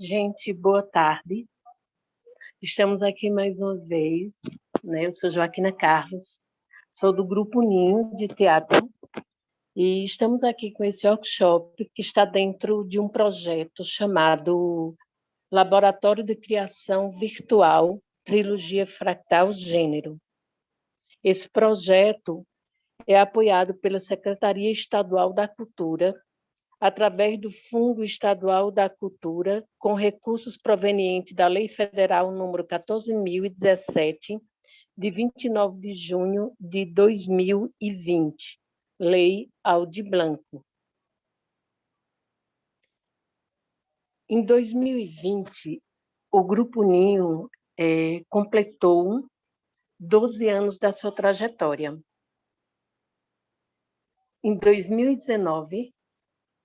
Gente, boa tarde. Estamos aqui mais uma vez, né? Eu sou Joaquina Carlos, sou do Grupo Ninho de Teatro e estamos aqui com esse workshop que está dentro de um projeto chamado Laboratório de Criação Virtual Trilogia Fractal Gênero. Esse projeto é apoiado pela Secretaria Estadual da Cultura através do Fundo Estadual da Cultura, com recursos provenientes da Lei Federal número 14.017, de 29 de junho de 2020, Lei Aldir Blanc. Em 2020, o Grupo Ninho completou 12 anos da sua trajetória. Em 2019,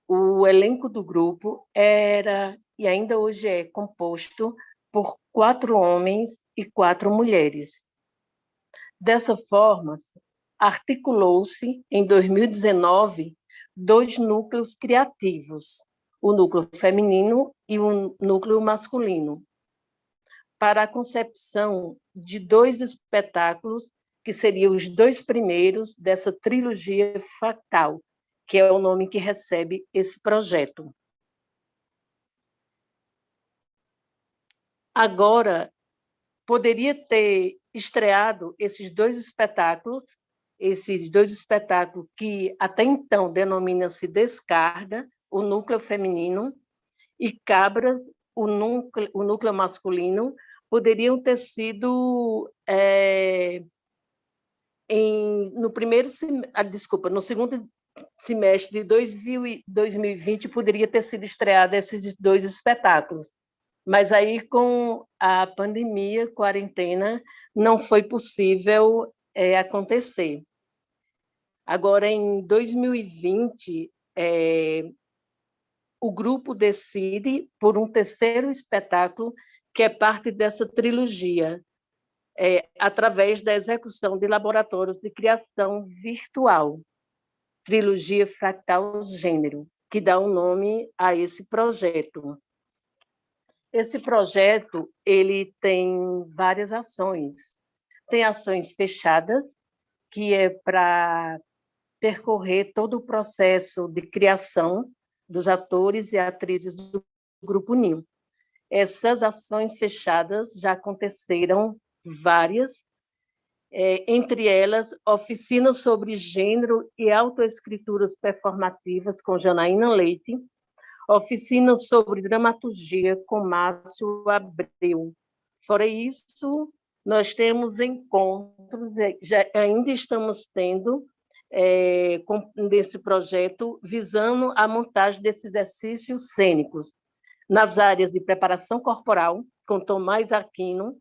o elenco do grupo era, e ainda hoje é, composto por 4 homens e 4 mulheres. Dessa forma, articulou-se, em 2019, 2 núcleos criativos, o núcleo feminino e o núcleo masculino, para a concepção de 2 espetáculos, que seriam os 2 primeiros dessa trilogia fractal, que é o nome que recebe esse projeto. Agora, poderia ter estreado esses 2 espetáculos que até então denominam-se Descarga, o núcleo feminino, e Cabras, o núcleo masculino, poderiam ter sido no segundo semestre de 2020 poderia ter sido estreado esses 2 espetáculos, mas aí com a pandemia, quarentena, não foi possível acontecer. Agora, em 2020, o grupo decide por um terceiro espetáculo que é parte dessa trilogia, através da execução de laboratórios de criação virtual, Trilogia Fractal Gênero, que dá o nome a esse projeto. Esse projeto ele tem várias ações. Tem ações fechadas, que é para percorrer todo o processo de criação dos atores e atrizes do Grupo Ninho. Essas ações fechadas já aconteceram várias, entre elas, oficinas sobre gênero e autoescrituras performativas com Janaína Leite, oficinas sobre dramaturgia com Márcio Abreu. Fora isso, nós temos encontros, ainda estamos tendo, desse projeto, visando a montagem desses exercícios cênicos, nas áreas de preparação corporal, com Tomás Aquino,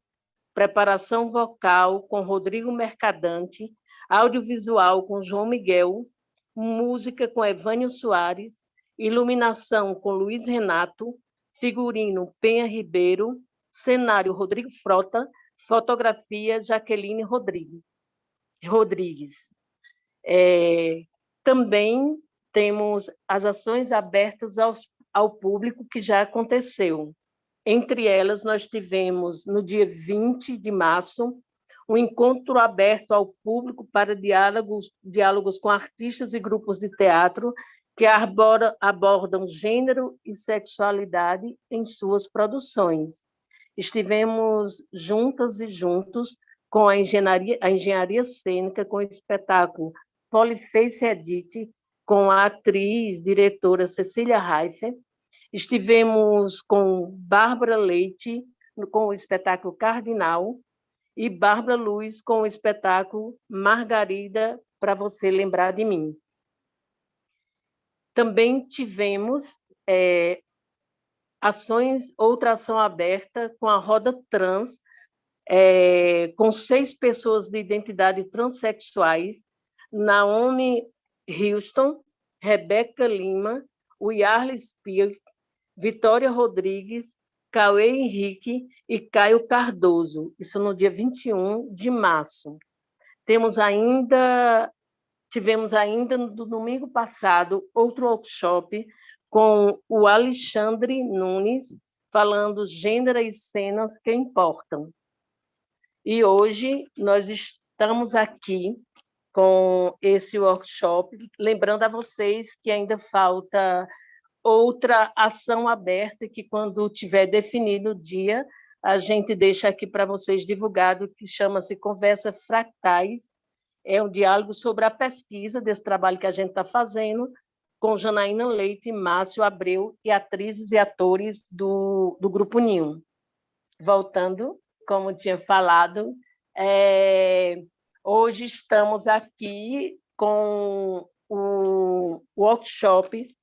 preparação vocal, com Rodrigo Mercadante, audiovisual, com João Miguel, música, com Evânio Soares, iluminação, com Luiz Renato, figurino, Penha Ribeiro, cenário, Rodrigo Frota, fotografia, Jaqueline Rodrigues. Também temos as ações abertas ao público que já aconteceu. Entre elas, nós tivemos, no dia 20 de março, um encontro aberto ao público para diálogos com artistas e grupos de teatro que abordam gênero e sexualidade em suas produções. Estivemos juntas e juntos com a engenharia cênica, com o espetáculo Poliface Edit, com a atriz, diretora Cecília Reifer. Estivemos com Bárbara Leite, com o espetáculo Cardinal, e Bárbara Luz, com o espetáculo Margarida, para você lembrar de mim. Também tivemos outra ação aberta com a Roda Trans, com 6 pessoas de identidade transexuais, Naomi Houston, Rebeca Lima, Yarley Spears, Vitória Rodrigues, Cauê Henrique e Caio Cardoso, isso no dia 21 de março. Tivemos ainda, no domingo passado, outro workshop com o Alexandre Nunes, falando gênero e cenas que importam. E hoje nós estamos aqui com esse workshop, lembrando a vocês que ainda falta outra ação aberta, que quando tiver definido o dia, a gente deixa aqui para vocês divulgado, que chama-se Conversa Fractais. É um diálogo sobre a pesquisa desse trabalho que a gente está fazendo, com Janaína Leite, Márcio Abreu e atrizes e atores do Grupo Ninho. Voltando, como tinha falado, hoje estamos aqui com o workshop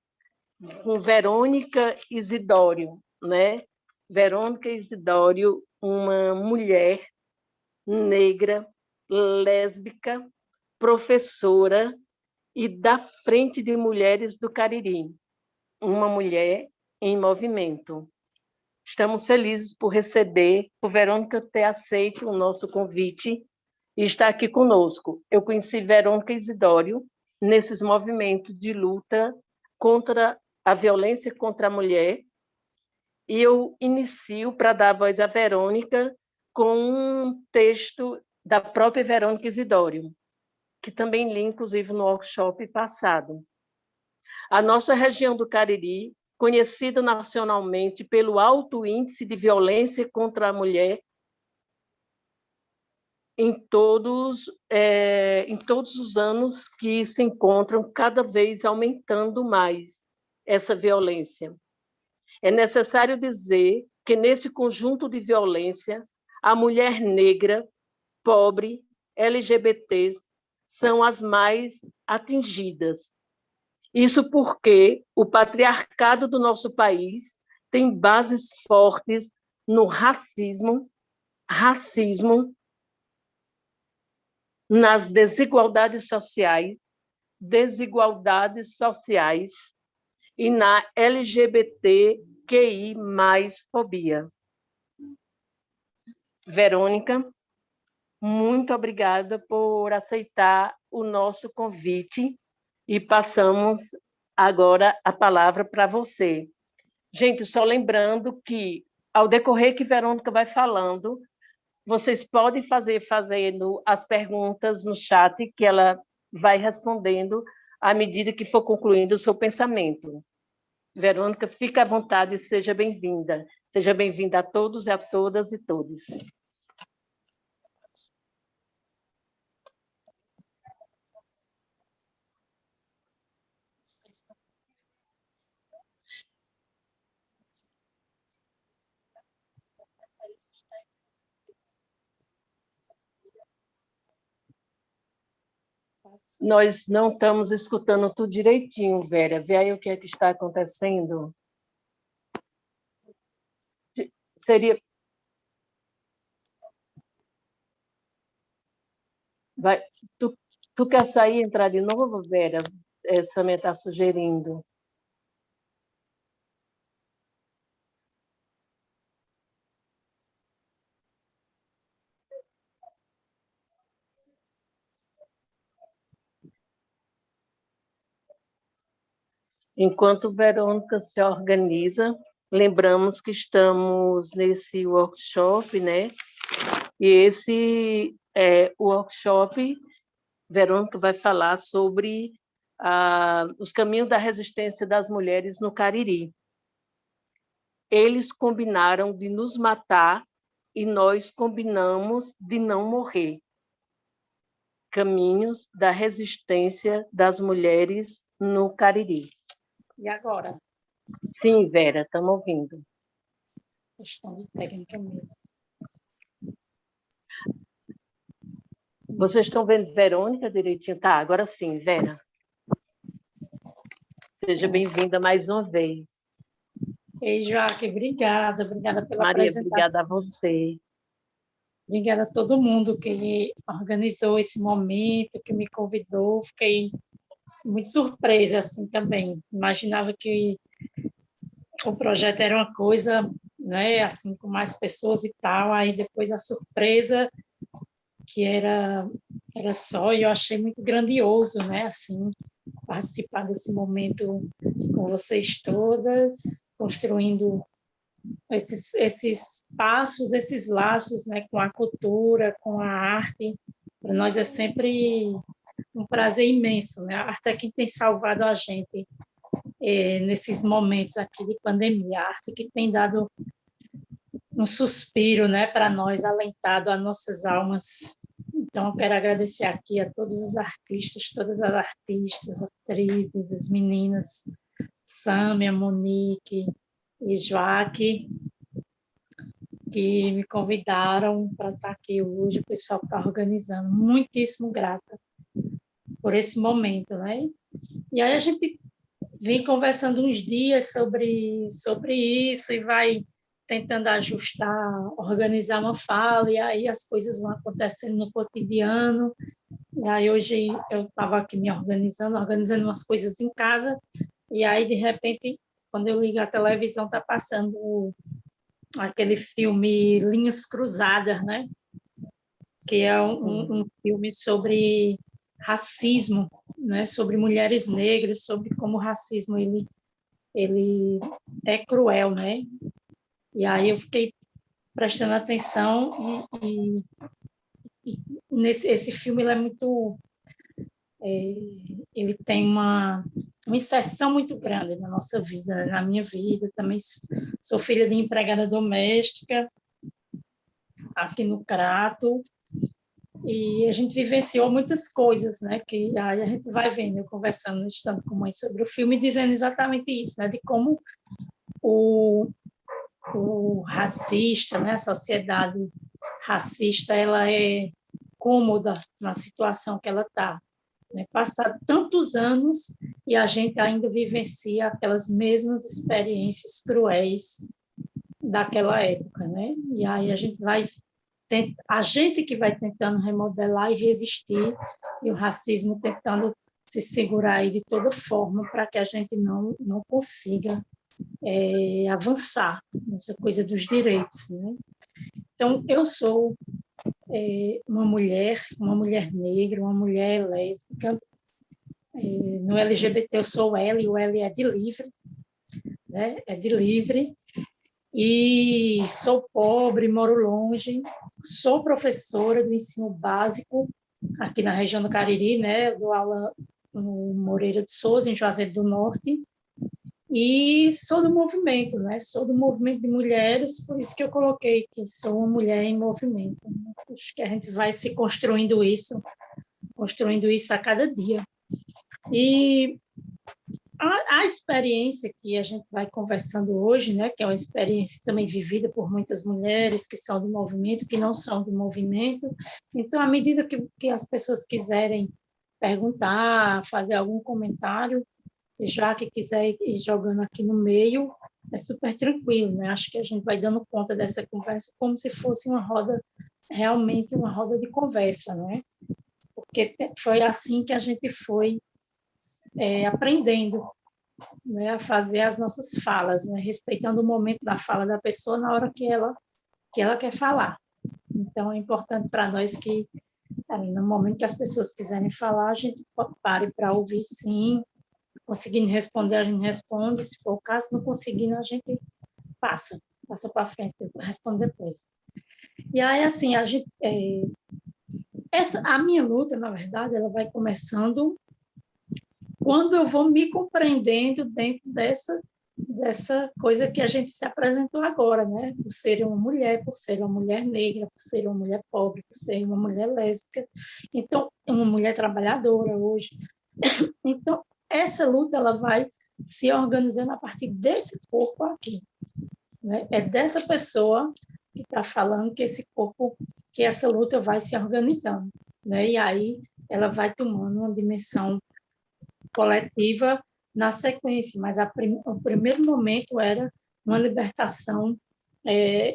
com Verônica Isidório, né? Verônica Isidório, uma mulher negra, lésbica, professora e da Frente de Mulheres do Cariri, uma mulher em movimento. Estamos felizes por receber, por Verônica ter aceito o nosso convite e estar aqui conosco. Eu conheci Verônica Isidório nesses movimentos de luta contra a violência contra a mulher, e eu inicio para dar voz à Verônica com um texto da própria Verônica Isidório, que também li, inclusive, no workshop passado. A nossa região do Cariri, conhecida nacionalmente pelo alto índice de violência contra a mulher, em todos os anos que se encontram cada vez aumentando mais essa violência. É necessário dizer que, nesse conjunto de violência, a mulher negra, pobre, LGBT, são as mais atingidas. Isso porque o patriarcado do nosso país tem bases fortes no racismo, nas desigualdades sociais e na LGBTQI+ fobia. Verônica, muito obrigada por aceitar o nosso convite e passamos agora a palavra para você. Gente, só lembrando que, ao decorrer que Verônica vai falando, vocês podem fazendo as perguntas no chat, que ela vai respondendo à medida que for concluindo o seu pensamento. Verônica, fica à vontade e seja bem-vinda. Seja bem-vinda a todos, a todas e todos. Nós não estamos escutando tudo direitinho, Vera. Vê aí o que é que está acontecendo. Seria... Tu quer sair e entrar de novo, Vera? Essa me está sugerindo. Enquanto Verônica se organiza, lembramos que estamos nesse workshop, né? E esse workshop, Verônica vai falar sobre os caminhos da resistência das mulheres no Cariri. Eles combinaram de nos matar e nós combinamos de não morrer. Caminhos da resistência das mulheres no Cariri. E agora? Sim, Vera, estamos ouvindo. Questão de técnica mesmo. Vocês estão vendo Verônica direitinho? Tá, agora sim, Vera. Seja bem-vinda mais uma vez. Ei, Jaque, obrigada pela Maria, apresentação. obrigada a você. Obrigada a todo mundo que organizou esse momento, que me convidou. Fiquei muito surpresa assim também. Imaginava que o projeto era uma coisa, né, assim, com mais pessoas e tal. Aí depois a surpresa que era só, e eu achei muito grandioso, né, assim, participar desse momento com vocês todas, construindo esses passos, esses laços, né, com a cultura, com a arte. Para nós é sempre um prazer imenso, né? A arte é quem tem salvado a gente nesses momentos aqui de pandemia, a arte que tem dado um suspiro, né, para nós, alentado as nossas almas. Então, eu quero agradecer aqui a todos os artistas, todas as artistas, atrizes, as meninas, Sâmia, Monique e Joaque, que me convidaram para estar aqui hoje, o pessoal que está organizando. Muitíssimo grata por esse momento, né? E aí a gente vem conversando uns dias sobre isso e vai tentando ajustar, organizar uma fala, e aí as coisas vão acontecendo no cotidiano. E aí hoje eu estava aqui me organizando umas coisas em casa, e aí, de repente, quando eu ligo a televisão, está passando aquele filme Linhas Cruzadas, né? Que é um filme sobre racismo, né? Sobre mulheres negras, sobre como o racismo ele é cruel, né? E aí eu fiquei prestando atenção e esse filme ele é muito ele tem uma inserção muito grande na nossa vida, na minha vida. Também sou filha de empregada doméstica aqui no Crato, e a gente vivenciou muitas coisas, né? Que aí a gente vai vendo, eu conversando, estando com a mãe sobre o filme, dizendo exatamente isso, né? De como o racista, né? A sociedade racista, ela é cômoda na situação que ela está. Né? Passar tantos anos e a gente ainda vivencia aquelas mesmas experiências cruéis daquela época, né? E aí a gente que vai tentando remodelar e resistir, e o racismo tentando se segurar aí de toda forma para que a gente não consiga avançar nessa coisa dos direitos, né? Então, eu sou uma mulher negra, uma mulher lésbica. No LGBT eu sou L, e o L é de livre, né? É de livre. E sou pobre, moro longe, sou professora do ensino básico aqui na região do Cariri, né? Eu dou aula no Moreira de Souza, em Juazeiro do Norte, e sou do movimento, né? Sou do movimento de mulheres, por isso que eu coloquei que sou uma mulher em movimento. Acho que a gente vai se construindo isso a cada dia. E a experiência que a gente vai conversando hoje, né, que é uma experiência também vivida por muitas mulheres que são do movimento, que não são do movimento. Então, à medida que as pessoas quiserem perguntar, fazer algum comentário, já que quiser ir jogando aqui no meio, é super tranquilo, né? Acho que a gente vai dando conta dessa conversa como se fosse realmente uma roda de conversa, né? Porque foi assim que a gente foi aprendendo, né, a fazer as nossas falas, né, respeitando o momento da fala da pessoa na hora que ela quer falar. Então, é importante para nós que, no momento que as pessoas quiserem falar, a gente pare para ouvir, sim. Conseguindo responder, a gente responde. Se for o caso, não conseguindo, a gente passa para frente, responde depois. E aí, assim, a minha luta, na verdade, ela vai começando quando eu vou me compreendendo dentro dessa coisa que a gente se apresentou agora, né? Por ser uma mulher, por ser uma mulher negra, por ser uma mulher pobre, por ser uma mulher lésbica, então, uma mulher trabalhadora hoje. Então, essa luta ela vai se organizando a partir desse corpo aqui, né? É dessa pessoa que está falando que esse corpo, que essa luta vai se organizando, né? E aí ela vai tomando uma dimensão coletiva na sequência, mas o primeiro momento era uma libertação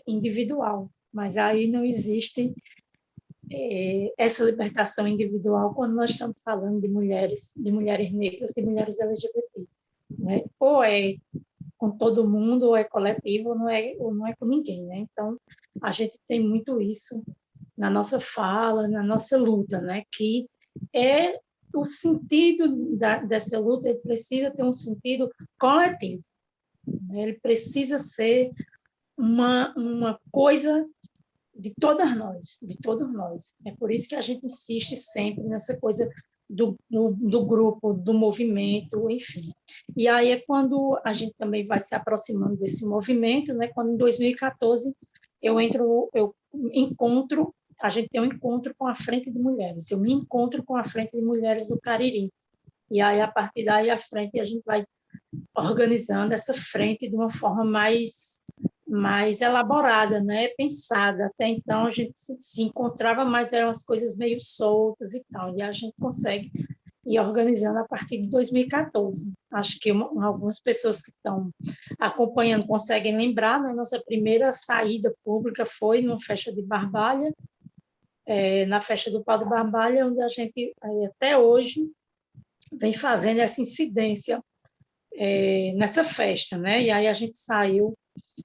individual, mas aí não existe essa libertação individual quando nós estamos falando de mulheres negras, de mulheres LGBT, né? Ou é com todo mundo, ou é coletivo, ou não é com ninguém, né? Então, a gente tem muito isso na nossa fala, na nossa luta, né? Que é o sentido dessa luta, ele precisa ter um sentido coletivo, né? Ele precisa ser uma coisa de todas nós, de todos nós. É por isso que a gente insiste sempre nessa coisa do grupo, do movimento, enfim. E aí é quando a gente também vai se aproximando desse movimento, né? Quando em 2014 eu encontro, a gente tem um encontro com a Frente de Mulheres, eu me encontro com a Frente de Mulheres do Cariri. E aí, a partir daí à frente, a gente vai organizando essa frente de uma forma mais elaborada, né? Pensada. Até então, a gente se encontrava, mas eram as coisas meio soltas e tal. E a gente consegue ir organizando a partir de 2014. Acho que algumas pessoas que estão acompanhando conseguem lembrar, né? Nossa primeira saída pública foi numa festa de Barbalha, na festa do Pau de Barbalha, onde a gente, até hoje, vem fazendo essa incidência nessa festa, né? E aí a gente saiu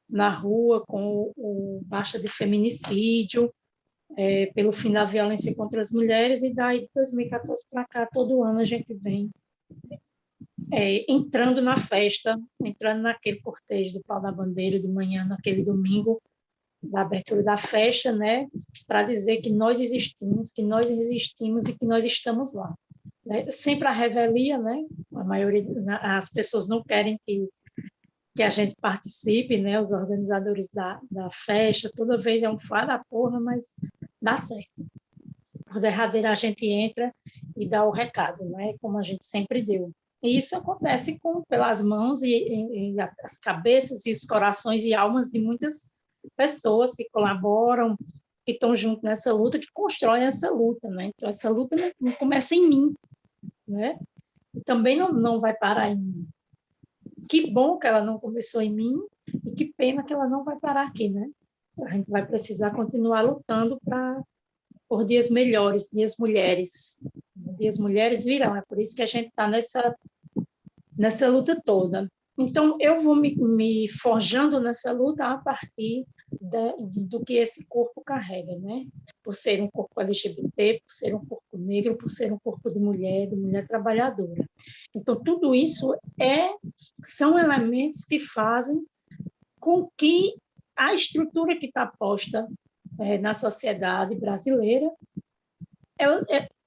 na rua com o Baixa de Feminicídio, pelo fim da violência contra as mulheres, e daí de 2014 para cá, todo ano a gente vem entrando na festa, entrando naquele cortejo do Pau da Bandeira de manhã, naquele domingo da abertura da festa, né? Para dizer que nós existimos e que nós estamos lá. Né? Sempre a revelia, né? A maioria, as pessoas não querem que a gente participe, né? Os organizadores da festa, toda vez é um fá da porra, mas dá certo. Por derradeira a gente entra e dá o recado, né? Como a gente sempre deu. E isso acontece pelas mãos e as cabeças e os corações e almas de muitas pessoas que colaboram, que estão junto nessa luta, que constroem essa luta, né? Então, essa luta não começa em mim, né? E também não vai parar em mim. Que bom que ela não começou em mim e que pena que ela não vai parar aqui, né? A gente vai precisar continuar lutando por dias melhores, dias mulheres. Dias mulheres virão, é por isso que a gente está nessa luta toda. Então, eu vou me forjando nessa luta a partir do que esse corpo carrega, né? Por ser um corpo LGBT, por ser um corpo negro, por ser um corpo de mulher trabalhadora. Então, tudo isso são elementos que fazem com que a estrutura que está posta na sociedade brasileira,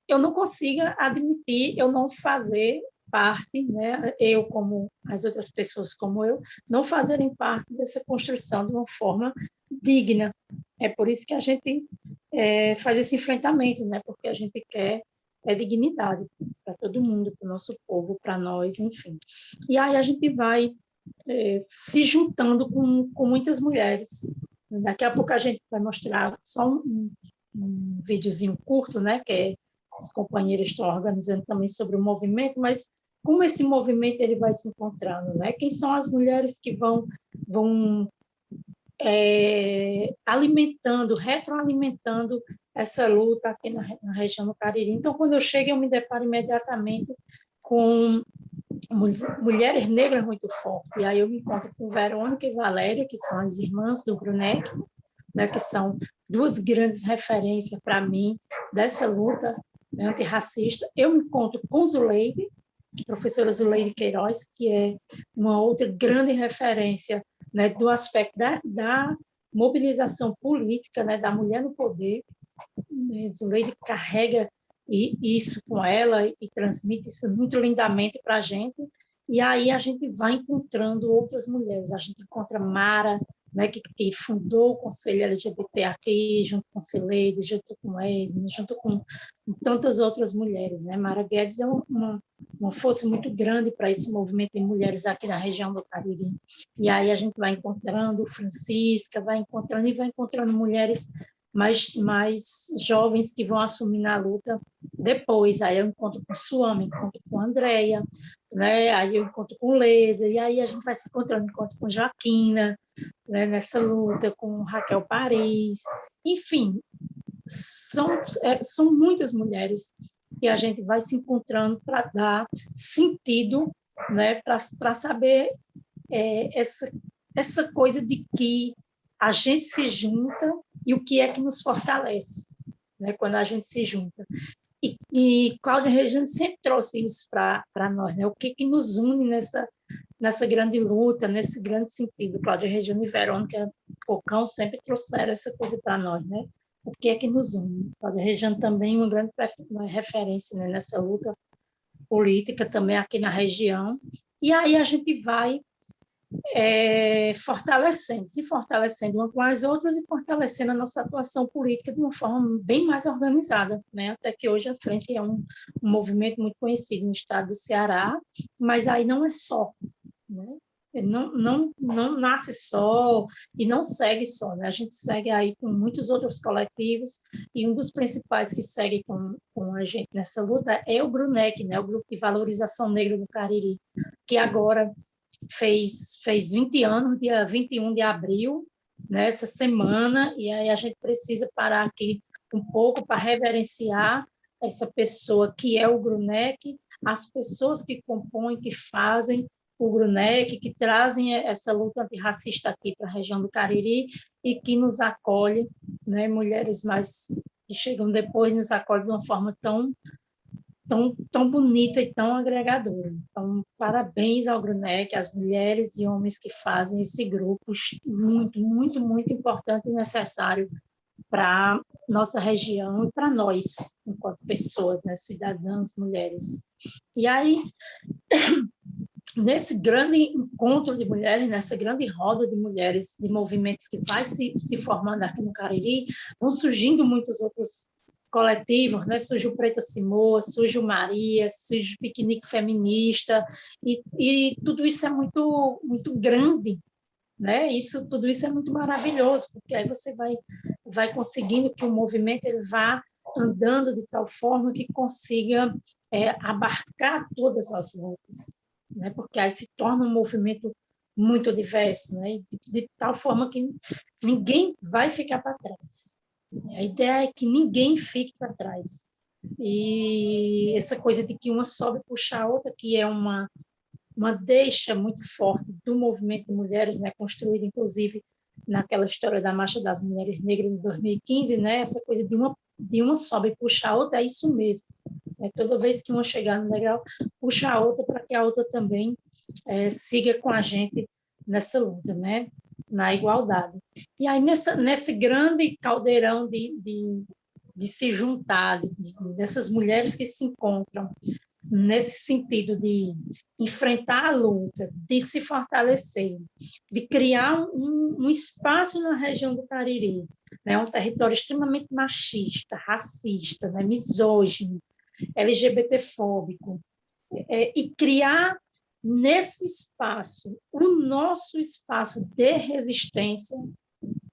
eu não consiga admitir, eu não fazer parte, né, eu como as outras pessoas como eu, não fazerem parte dessa construção de uma forma digna. É por isso que a gente faz esse enfrentamento, né, porque a gente quer dignidade para todo mundo, para o nosso povo, para nós, enfim. E aí a gente vai se juntando com muitas mulheres. Daqui a pouco a gente vai mostrar só um videozinho curto, né, que os companheiros estão organizando também sobre o movimento, mas como esse movimento ele vai se encontrando, né? Quem são as mulheres que vão alimentando, retroalimentando essa luta aqui na região do Cariri. Então, quando eu chego, eu me deparo imediatamente com mulheres negras muito fortes. E aí eu me encontro com Verônica e Valéria, que são as irmãs do Bruneck, né, que são duas grandes referências para mim dessa luta antirracista. Eu me encontro com Zuleide, professora Zuleide Queiroz, que é uma outra grande referência, né, do aspecto da mobilização política, né, da mulher no poder. Zuleide carrega isso com ela e transmite isso muito lindamente para a gente. E aí a gente vai encontrando outras mulheres. A gente encontra Mara, né, que fundou o Conselho LGBT aqui, junto com Celeide, junto com Edna, junto com tantas outras mulheres. Né? Mara Guedes é uma força muito grande para esse movimento de mulheres aqui na região do Cariri. E aí a gente vai encontrando Francisca, vai encontrando mulheres mais jovens que vão assumir a luta depois. Aí eu encontro com Suame, encontro com Andréia, né? Aí eu encontro com Leda, e aí a gente vai se encontrando, encontro com Joaquina, né? Nessa luta, com Raquel Paris, enfim, são muitas mulheres que a gente vai se encontrando para dar sentido, né? Para saber essa coisa de que a gente se junta e o que é que nos fortalece, né? Quando a gente se junta. E Cláudia Regiane sempre trouxe isso para nós, né? O que nos une nessa grande luta, nesse grande sentido. Cláudia Regina e Verônica Cocão sempre trouxeram essa coisa para nós, né? O que é que nos une? Cláudia Regina também uma grande referência, né, nessa luta política também aqui na região. E aí a gente vai se fortalecendo uma com as outras e fortalecendo a nossa atuação política de uma forma bem mais organizada, né? Até que hoje a Frente é um movimento muito conhecido no estado do Ceará, mas aí não é só, né? Não nasce só e não segue só, né? A gente segue aí com muitos outros coletivos e um dos principais que segue com a gente nessa luta é o GRUNEC, né? O Grupo de Valorização Negra do Cariri, que agora fez 20 anos, dia 21 de abril, né, essa semana, e aí a gente precisa parar aqui um pouco para reverenciar essa pessoa que é o GRUNEC, as pessoas que compõem, que fazem o GRUNEC, que trazem essa luta antirracista aqui para a região do Cariri e que nos acolhe, né, mulheres mais que chegam depois nos acolhem de uma forma tão bonita e tão agregadora. Então, parabéns ao GRUNEC, às mulheres e homens que fazem esse grupo muito, muito, muito importante e necessário para nossa região e para nós, enquanto pessoas, né, cidadãs, mulheres. E aí, nesse grande encontro de mulheres, nessa grande roda de mulheres, de movimentos que vai se formando aqui no Cariri, vão surgindo muitos outros coletivos, né? Surge o Preta Simoa, surge o Maria, surge o Piquenique Feminista, e tudo isso é muito, muito grande, né? Tudo isso é muito maravilhoso, porque aí você vai conseguindo que o movimento ele vá andando de tal forma que consiga abarcar todas as lutas, né? Porque aí se torna um movimento muito diverso, né? De tal forma que ninguém vai ficar para trás. A ideia é que ninguém fique para trás. E essa coisa de que uma sobe puxa a outra, que é uma deixa muito forte do movimento de mulheres, né, construída, inclusive, naquela história da Marcha das Mulheres Negras de 2015, né, essa coisa de uma sobe e puxa a outra, é isso mesmo. Toda vez que uma chegar no degrau, puxa a outra para que a outra também siga com a gente nessa luta, né, na igualdade. E aí, nesse grande caldeirão de se juntar, dessas mulheres que se encontram, nesse sentido de enfrentar a luta, de se fortalecer, de criar um espaço na região do Cariri, né, um território extremamente machista, racista, né, misógino, LGBTfóbico, e criar nesse espaço o nosso espaço de resistência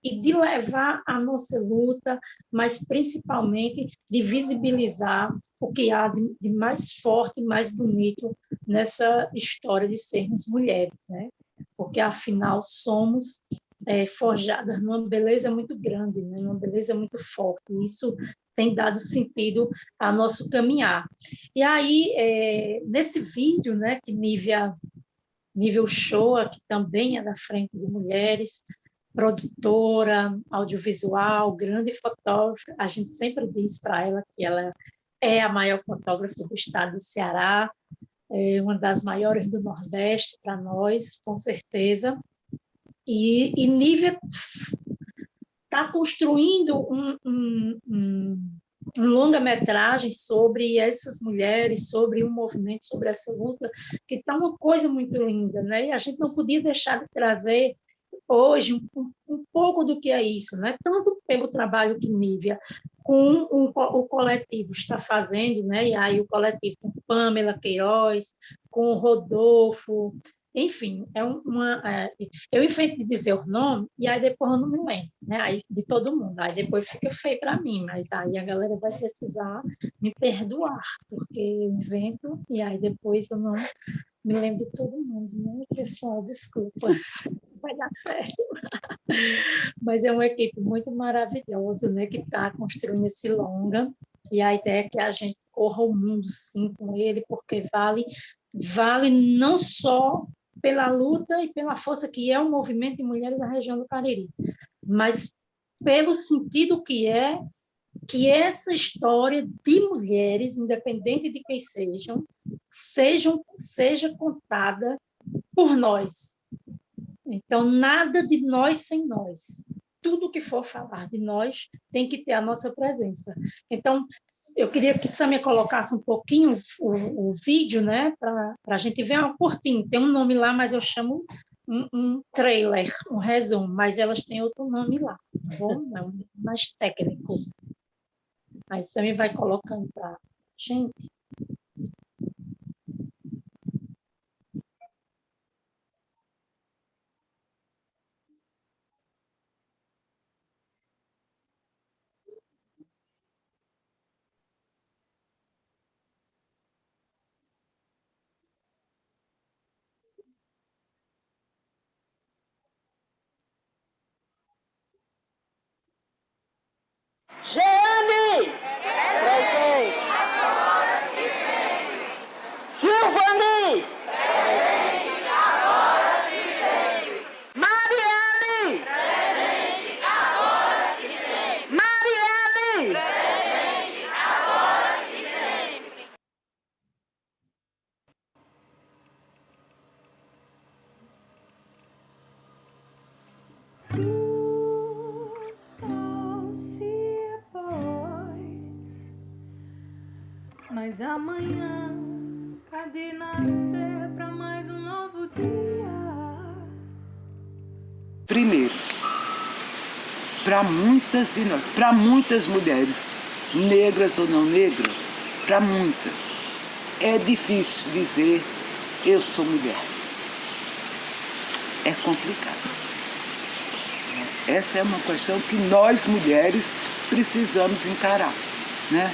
e de levar a nossa luta, mas principalmente de visibilizar o que há de mais forte e mais bonito nessa história de sermos mulheres, né? Porque, afinal, somos forjadas numa beleza muito grande, né? Numa beleza muito forte. Isso tem dado sentido ao nosso caminhar. E aí, nesse vídeo, né, que Nívia Uchoa, que também é da Frente de Mulheres, produtora, audiovisual, grande fotógrafa, a gente sempre diz para ela que ela é a maior fotógrafa do estado do Ceará, uma das maiores do Nordeste para nós, com certeza. E Nívia está construindo um longa-metragem sobre essas mulheres, sobre um movimento, sobre essa luta, que está uma coisa muito linda, né? E a gente não podia deixar de trazer hoje um pouco do que é isso, né? Tanto pelo trabalho que Nívia com o coletivo está fazendo, né? E aí o coletivo com Pamela Queiroz, com Rodolfo, enfim, eu invento de dizer o nome e aí depois eu não me lembro, né? Aí de todo mundo, aí depois fica feio para mim, mas aí a galera vai precisar me perdoar, porque eu invento e aí depois eu não me lembro de todo mundo, né? Pessoal, desculpa, vai dar certo. Mas é uma equipe muito maravilhosa, né? Que está construindo esse longa, e a ideia é que a gente corra o mundo, sim, com ele, porque vale não só pela luta e pela força que é o movimento de mulheres na região do Cariri, mas pelo sentido que essa história de mulheres, independente de quem seja contada por nós. Então, nada de nós sem nós. Tudo que for falar de nós tem que ter a nossa presença. Então, eu queria que Sâmia colocasse um pouquinho o vídeo, né, para a gente ver, um curtinho. Tem um nome lá, mas eu chamo um trailer, um resumo, mas elas têm outro nome lá, tá bom? É um mais técnico. Aí Sâmia vai colocando para a gente. Jeane! Presente. Silvani! Presente. Agora e sempre. Mariane! Presente. Agora e sempre. Mariane! Presente. Agora e sempre. O sol se pôs, mas amanhã há de nascer para mais um novo dia. Primeiro, para muitas de nós, para muitas mulheres, negras ou não negras, para muitas, é difícil dizer eu sou mulher. É complicado. Essa é uma questão que nós, mulheres, precisamos encarar, né?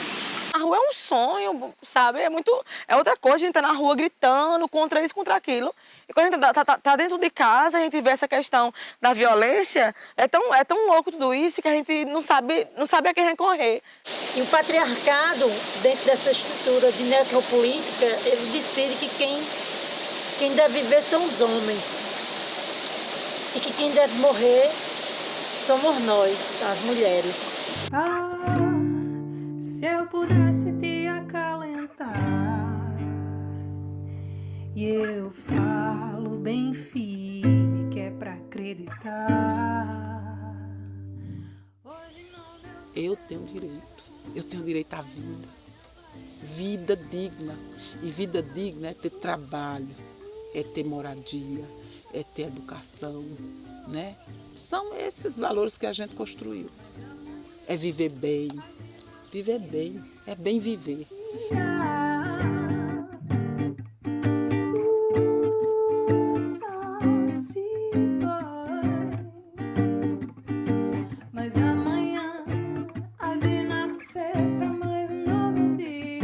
A rua é um sonho, sabe? É outra coisa, a gente tá na rua gritando contra isso, contra aquilo. E quando a gente tá dentro de casa, a gente vê essa questão da violência, é tão louco tudo isso que a gente não sabe a quem recorrer. E o patriarcado, dentro dessa estrutura de necropolítica, ele decide que quem deve viver são os homens. E que quem deve morrer somos nós, as mulheres. Ah, se eu pudesse te acalentar, e eu falo bem firme que é pra acreditar. Eu tenho direito à vida digna. E vida digna é ter trabalho, é ter moradia, é ter educação, né? São esses valores que a gente construiu. É viver bem, é bem viver. O sol se pôs, mas amanhã há de nascer pra mais um novo dia.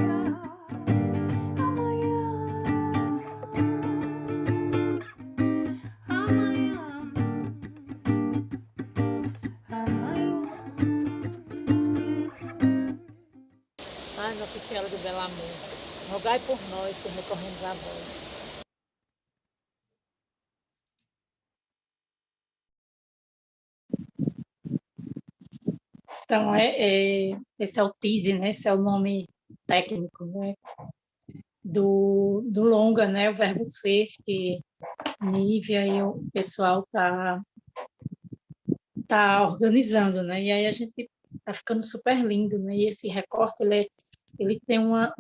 Ai, Nossa Senhora do Belo Amor, rogai por nós que recorremos a vós. Então, esse é o teaser, né? Esse é o nome técnico, né? do longa, né? O verbo ser, que Nívia e o pessoal tá organizando, né? E aí a gente tá ficando super lindo, né? E esse recorte, ele tem uma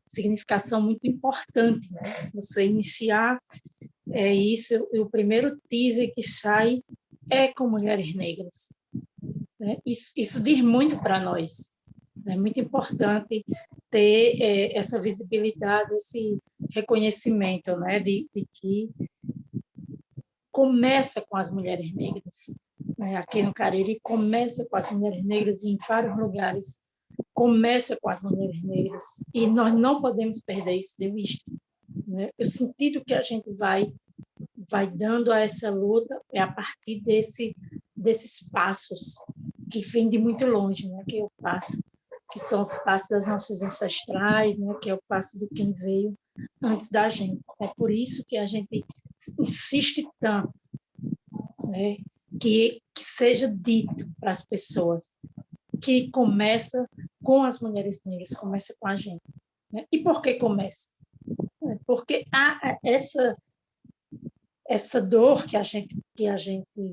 significação muito importante, né? Você iniciar isso, e o primeiro teaser que sai é com mulheres negras, né? Isso diz muito para nós. É muito importante ter essa visibilidade, esse reconhecimento, né? de que começa com as mulheres negras, né? Aqui no Cariri começa com as mulheres negras e em vários lugares começa com as mulheres negras, e nós não podemos perder isso de vista, né? O sentido que a gente vai dando a essa luta é a partir desses passos que vêm de muito longe, né? Que é o passo, que são os passos das nossas ancestrais, né? Que é o passo de quem veio antes da gente. É por isso que a gente insiste tanto, né? Que seja dito para as pessoas que começa com as mulheres negras, começa com a gente, né? E por que começa? Porque há essa dor que a gente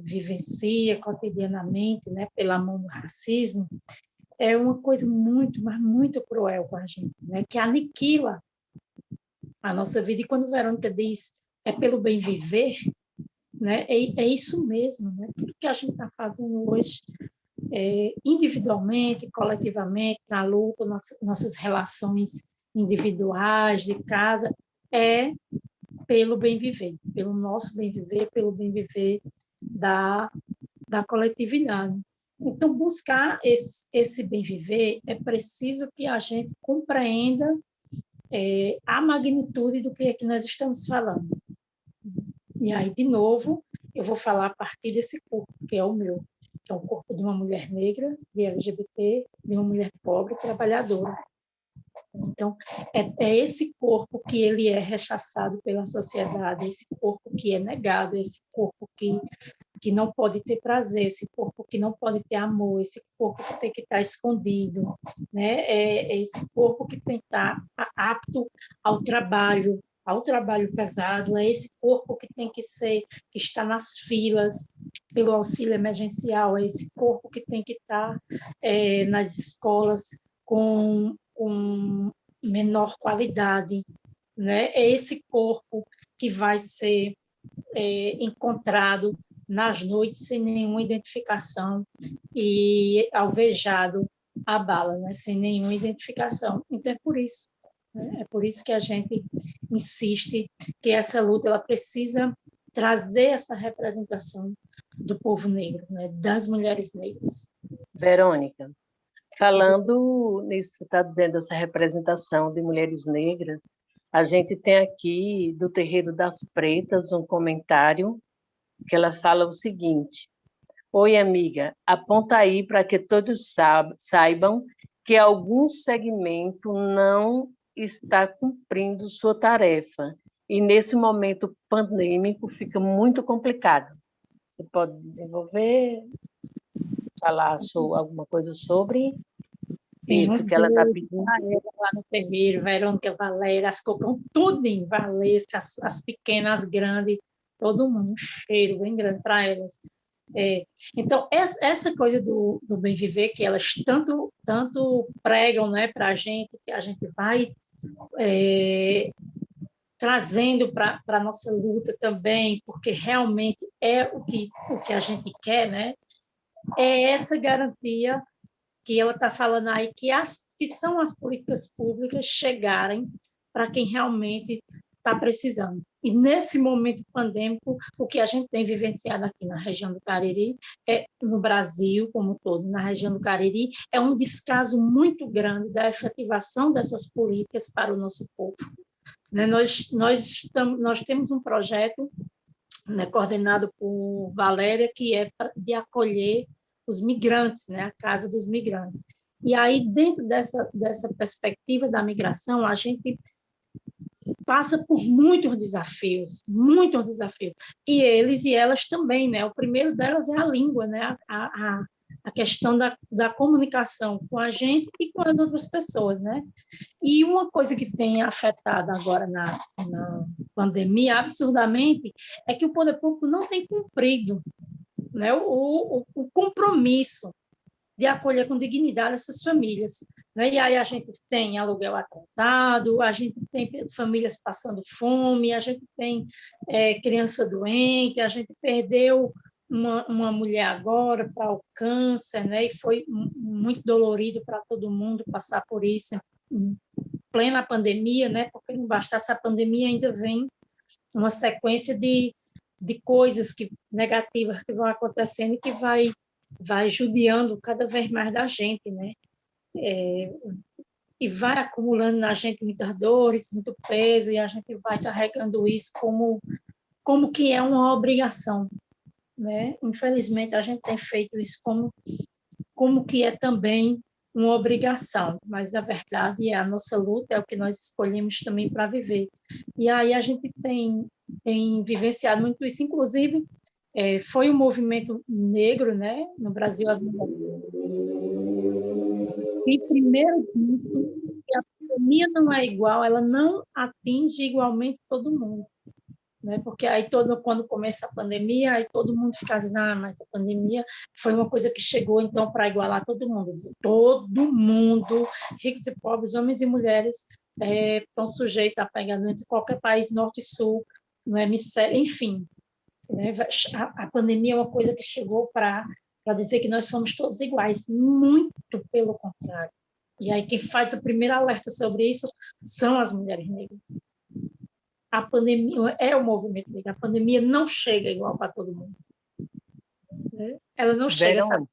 vivencia cotidianamente, né, pela mão do racismo, é uma coisa muito, mas muito cruel com a gente, né, que aniquila a nossa vida. E quando Verônica diz é pelo bem viver, né, é isso mesmo, né, tudo que a gente está fazendo hoje, individualmente, coletivamente, na luta, nossas relações individuais, de casa, é pelo bem viver, pelo nosso bem viver, pelo bem viver da coletividade. Então, buscar esse bem viver, é preciso que a gente compreenda a magnitude do que é que nós estamos falando. E aí, de novo, eu vou falar a partir desse corpo, que é o meu, que é o corpo de uma mulher negra, de LGBT, de uma mulher pobre, trabalhadora. Então, é esse corpo que ele é rechaçado pela sociedade, esse corpo que é negado, esse corpo que não pode ter prazer, esse corpo que não pode ter amor, esse corpo que tem que estar escondido, né? É esse corpo que tem que estar apto ao trabalho pesado, é esse corpo que tem que estar nas filas pelo auxílio emergencial, é esse corpo que tem que estar nas escolas com menor qualidade, né? É esse corpo que vai ser encontrado nas noites sem nenhuma identificação e alvejado a bala, né? Sem nenhuma identificação. Então é por isso, né? É por isso que a gente insiste que essa luta ela precisa trazer essa representação do povo negro, né? Das mulheres negras. Verônica, falando nisso, você está dizendo essa representação de mulheres negras, a gente tem aqui do Terreiro das Pretas um comentário que ela fala o seguinte: oi, amiga, aponta aí para que todos saibam que algum segmento não está cumprindo sua tarefa e nesse momento pandêmico fica muito complicado. Você pode desenvolver, falar alguma coisa sobre Sim, isso que ela está pedindo? lá no terreiro, Verônica, Valéria, as cocão, tudo em Valesca, as pequenas, as grandes, todo mundo, um cheiro bem grande para elas. Então, essa coisa do bem viver, que elas tanto pregam, né, para a gente, que a gente vai trazendo para a nossa luta também, porque realmente é o que a gente quer, né? É essa garantia que ela está falando aí, que são as políticas públicas chegarem para quem realmente está precisando. E nesse momento pandêmico, o que a gente tem vivenciado aqui na região do Cariri, no Brasil como um todo, na região do Cariri, é um descaso muito grande da efetivação dessas políticas para o nosso povo. Né? Nós temos um projeto, né, coordenado por Valéria, que é de acolher os migrantes, né, a Casa dos Migrantes. E aí, dentro dessa perspectiva da migração, a gente passa por muitos desafios. E eles e elas também, né? O primeiro delas é a língua, né? A questão da comunicação com a gente e com as outras pessoas, né? E uma coisa que tem afetado agora na pandemia, absurdamente, é que o poder público não tem cumprido, né, o compromisso de acolher com dignidade essas famílias. Né? E aí a gente tem aluguel atrasado, a gente tem famílias passando fome, a gente tem criança doente, a gente perdeu uma mulher agora para o câncer, né? E foi muito dolorido para todo mundo passar por isso em plena pandemia, né? Porque não bastasse a pandemia, ainda vem uma sequência de coisas negativas que vão acontecendo e que vai judiando cada vez mais da gente, né? E vai acumulando na gente muitas dores, muito peso, e a gente vai carregando isso como que é uma obrigação, né? Infelizmente, a gente tem feito isso como que é também uma obrigação, mas, na verdade, a nossa luta é o que nós escolhemos também para viver. E aí a gente tem vivenciado muito isso, inclusive, foi um movimento negro, né, no Brasil, as mulheres. E primeiro disse que a pandemia não é igual, ela não atinge igualmente todo mundo. né? Porque aí quando começa a pandemia, aí todo mundo fica assim, mas a pandemia foi uma coisa que chegou então para igualar todo mundo. Todo mundo, ricos e pobres, homens e mulheres, estão sujeitos a pegar doença em qualquer país, norte e sul, no hemisfério, enfim. Né? A pandemia é uma coisa que chegou para dizer que nós somos todos iguais, muito pelo contrário. E aí quem faz o primeiro alerta sobre isso são as mulheres negras. A pandemia é o movimento negro. A pandemia não chega igual para todo mundo. Né? Ela não chega, sabe?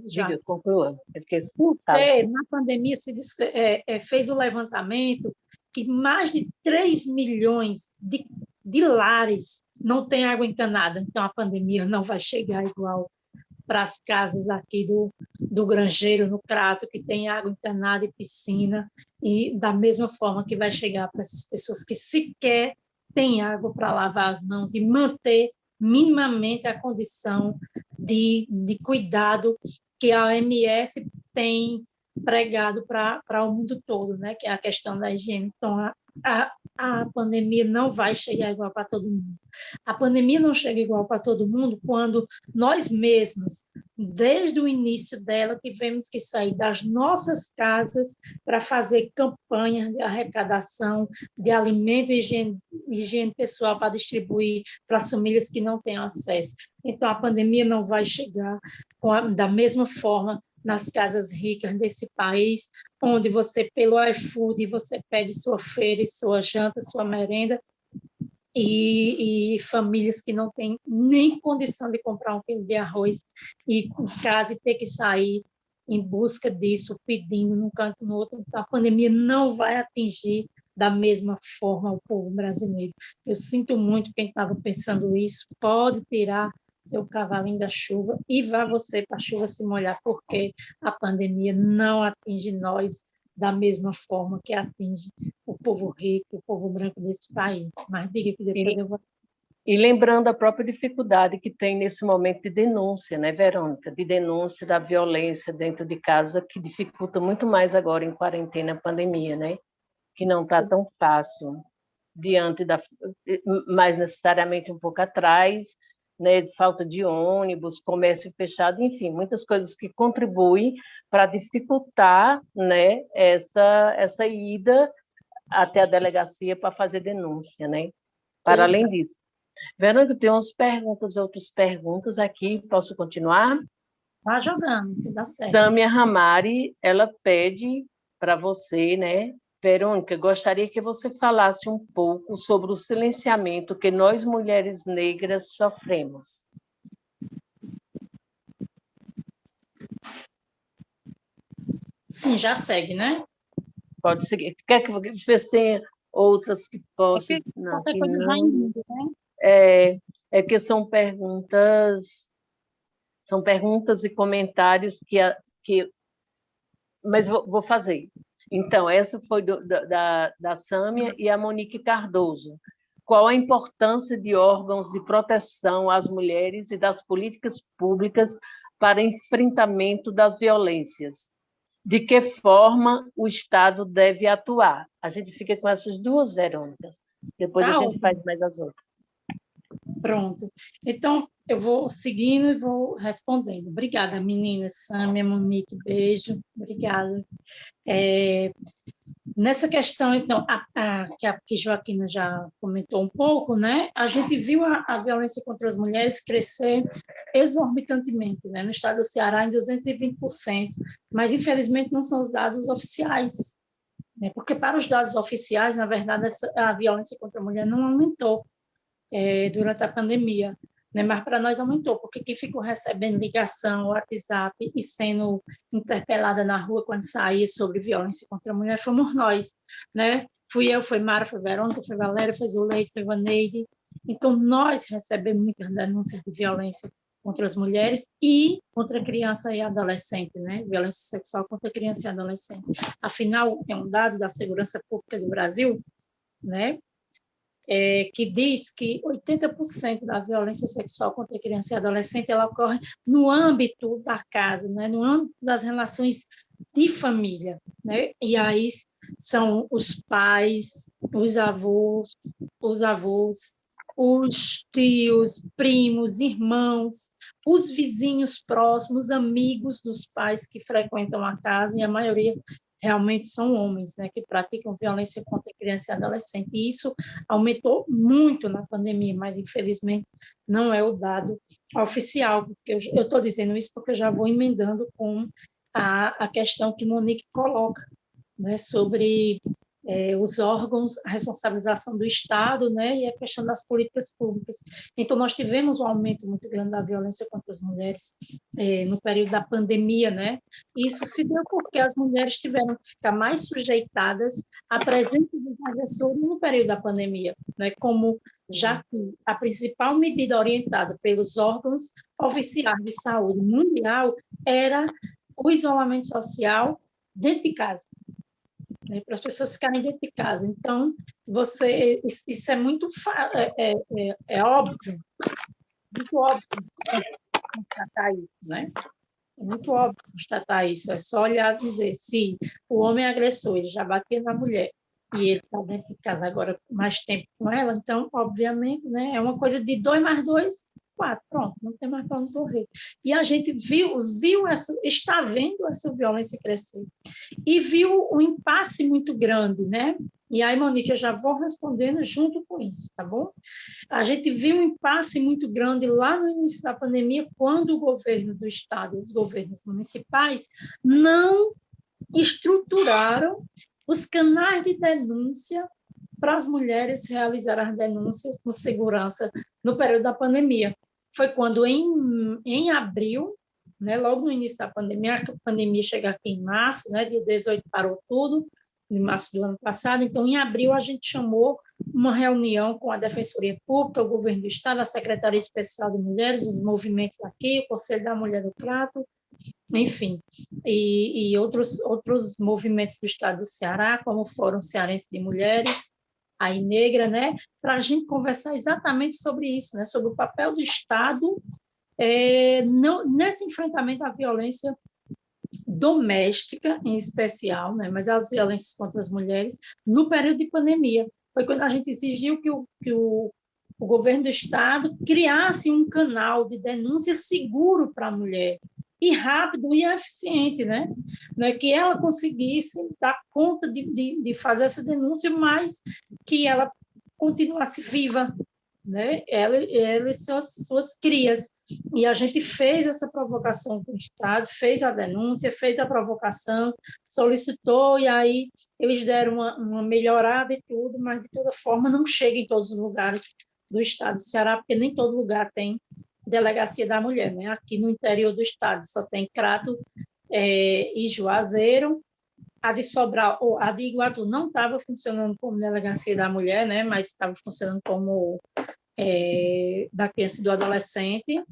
Diga, conclua. Porque na pandemia se fez o levantamento que mais de 3 milhões de lares não têm água encanada. Então, a pandemia não vai chegar igual para as casas aqui do Grangeiro, no Crato, que tem água encanada e piscina, e da mesma forma que vai chegar para essas pessoas que sequer têm água para lavar as mãos e manter minimamente a condição de cuidado que a OMS tem pregado para o mundo todo, né? Que é a questão da higiene. Então, a pandemia não vai chegar igual para todo mundo. A pandemia não chega igual para todo mundo quando nós mesmos, desde o início dela, tivemos que sair das nossas casas para fazer campanhas de arrecadação de alimento e higiene pessoal para distribuir para as famílias que não têm acesso. Então, a pandemia não vai chegar da mesma forma nas casas ricas desse país, onde você, pelo iFood, você pede sua feira, sua janta, sua merenda, e famílias que não têm nem condição de comprar um quilo de arroz e em casa e ter que sair em busca disso, pedindo num canto no outro. Então, a pandemia não vai atingir da mesma forma o povo brasileiro. Eu sinto muito quem estava pensando isso, pode tirar seu cavalinho da chuva e vá você para a chuva se molhar, porque a pandemia não atinge nós da mesma forma que atinge o povo rico, o povo branco desse país. Mas diga que depois eu vou... E lembrando a própria dificuldade que tem nesse momento de denúncia, né, Verônica? De denúncia da violência dentro de casa, que dificulta muito mais agora em quarentena, pandemia, né? Que não está tão fácil diante mais necessariamente um pouco atrás, né, de falta de ônibus, comércio fechado, enfim, muitas coisas que contribuem para dificultar, né, essa ida até a delegacia para fazer denúncia, né? Para além disso. Verônica, tem outras perguntas aqui, posso continuar? Vá jogando, que dá certo. Tâmia Ramari, ela pede para você, né? Verônica, gostaria que você falasse um pouco sobre o silenciamento que nós, mulheres negras, sofremos. Sim, já segue, né? Pode seguir. Quer que ver se tem outras que possam... Qualquer coisa já indo, né? É que são perguntas e comentários mas vou fazer. Então, essa foi da Sâmia e a Monique Cardoso. Qual a importância de órgãos de proteção às mulheres e das políticas públicas para enfrentamento das violências? De que forma o Estado deve atuar? A gente fica com essas duas, Verônicas. Depois a gente faz mais as outras. Pronto. Então, eu vou seguindo e vou respondendo. Obrigada, meninas. Sâmia, Monique, beijo. Obrigada. Nessa questão, então, que Joaquina já comentou um pouco, né? A gente viu a violência contra as mulheres crescer exorbitantemente, né? No estado do Ceará, em 220%, mas, infelizmente, não são os dados oficiais, né? Porque, para os dados oficiais, na verdade, a violência contra a mulher não aumentou durante a pandemia, né? Mas para nós aumentou, porque quem ficou recebendo ligação, WhatsApp e sendo interpelada na rua quando saía sobre violência contra a mulher fomos nós, né? Fui eu, foi Mara, foi Verônica, foi Valéria, foi Zuleide, foi Vaneide. Então, nós recebemos muitas denúncias de violência contra as mulheres e contra criança e adolescente, né? Violência sexual contra criança e adolescente. Afinal, tem um dado da Segurança Pública do Brasil, né? Que diz que 80% da violência sexual contra criança e adolescente ela ocorre no âmbito da casa, né? No âmbito das relações de família, né? E aí são os pais, os avós, os tios, primos, irmãos, os vizinhos próximos, amigos dos pais que frequentam a casa, e a maioria realmente são homens, né, que praticam violência contra criança e adolescente. E isso aumentou muito na pandemia, mas infelizmente não é o dado oficial. Porque eu estou dizendo isso porque eu já vou emendando com a questão que Monique coloca, né, sobre os órgãos, a responsabilização do Estado, né, e a questão das políticas públicas. Então, nós tivemos um aumento muito grande da violência contra as mulheres no período da pandemia, né? Isso se deu porque as mulheres tiveram que ficar mais sujeitadas à presença dos agressores no período da pandemia, né? Como já que a principal medida orientada pelos órgãos oficiais de saúde mundial era o isolamento social dentro de casa, né, para as pessoas ficarem dentro de casa. Então, isso é muito óbvio, muito óbvio constatar isso, né? É muito óbvio constatar isso. É só olhar e dizer, se o homem é agressor, ele já batia na mulher, e ele está dentro de casa agora mais tempo com ela, então, obviamente, né, é uma coisa de 2 mais 2, 4, pronto, não tem mais para onde correr. E a gente está vendo essa violência crescer. E viu um impasse muito grande, né? E aí, Monique, eu já vou respondendo junto com isso, tá bom? A gente viu um impasse muito grande lá no início da pandemia, quando o governo do Estado e os governos municipais não estruturaram os canais de denúncia para as mulheres realizar as denúncias com segurança no período da pandemia. Foi quando, em abril, né, logo no início da pandemia, a pandemia chega aqui em março, né, dia 18 parou tudo, em março do ano passado, então, em abril, a gente chamou uma reunião com a Defensoria Pública, o Governo do Estado, a Secretaria Especial de Mulheres, os movimentos aqui, o Conselho da Mulher do Crato, enfim, e outros movimentos do Estado do Ceará, como o Fórum Cearense de Mulheres, a Inegra, né, para a gente conversar exatamente sobre isso, né, sobre o papel do Estado nesse enfrentamento à violência doméstica, em especial, né, mas as violências contra as mulheres, no período de pandemia. Foi quando a gente exigiu que o governo do Estado criasse um canal de denúncia seguro para a mulher, e rápido e eficiente, né? Não é que ela conseguisse dar conta de fazer essa denúncia, mas que ela continuasse viva, né? Ela e suas crias. E a gente fez essa provocação com o Estado, fez a denúncia, fez a provocação, solicitou, e aí eles deram uma melhorada e tudo, mas, de toda forma, não chega em todos os lugares do Estado do Ceará, porque nem todo lugar tem Delegacia da Mulher, né? Aqui no interior do estado só tem Crato e Juazeiro. A de Sobral, a de Iguatu não estava funcionando como Delegacia da Mulher, né? Mas estava funcionando como da criança e do adolescente.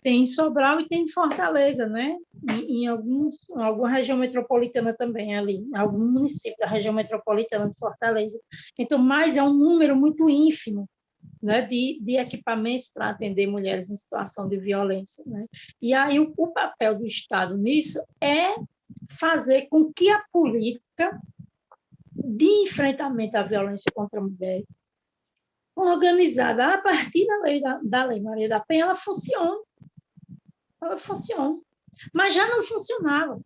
Tem em Sobral e tem em Fortaleza, né? Em alguma região metropolitana também ali, em algum município da região metropolitana de Fortaleza. Então, mas é um número muito ínfimo, né, de equipamentos para atender mulheres em situação de violência, né? E aí o papel do Estado nisso é fazer com que a política de enfrentamento à violência contra a mulher, organizada a partir da Lei Maria da Penha, ela funcione. Mas já não funcionava,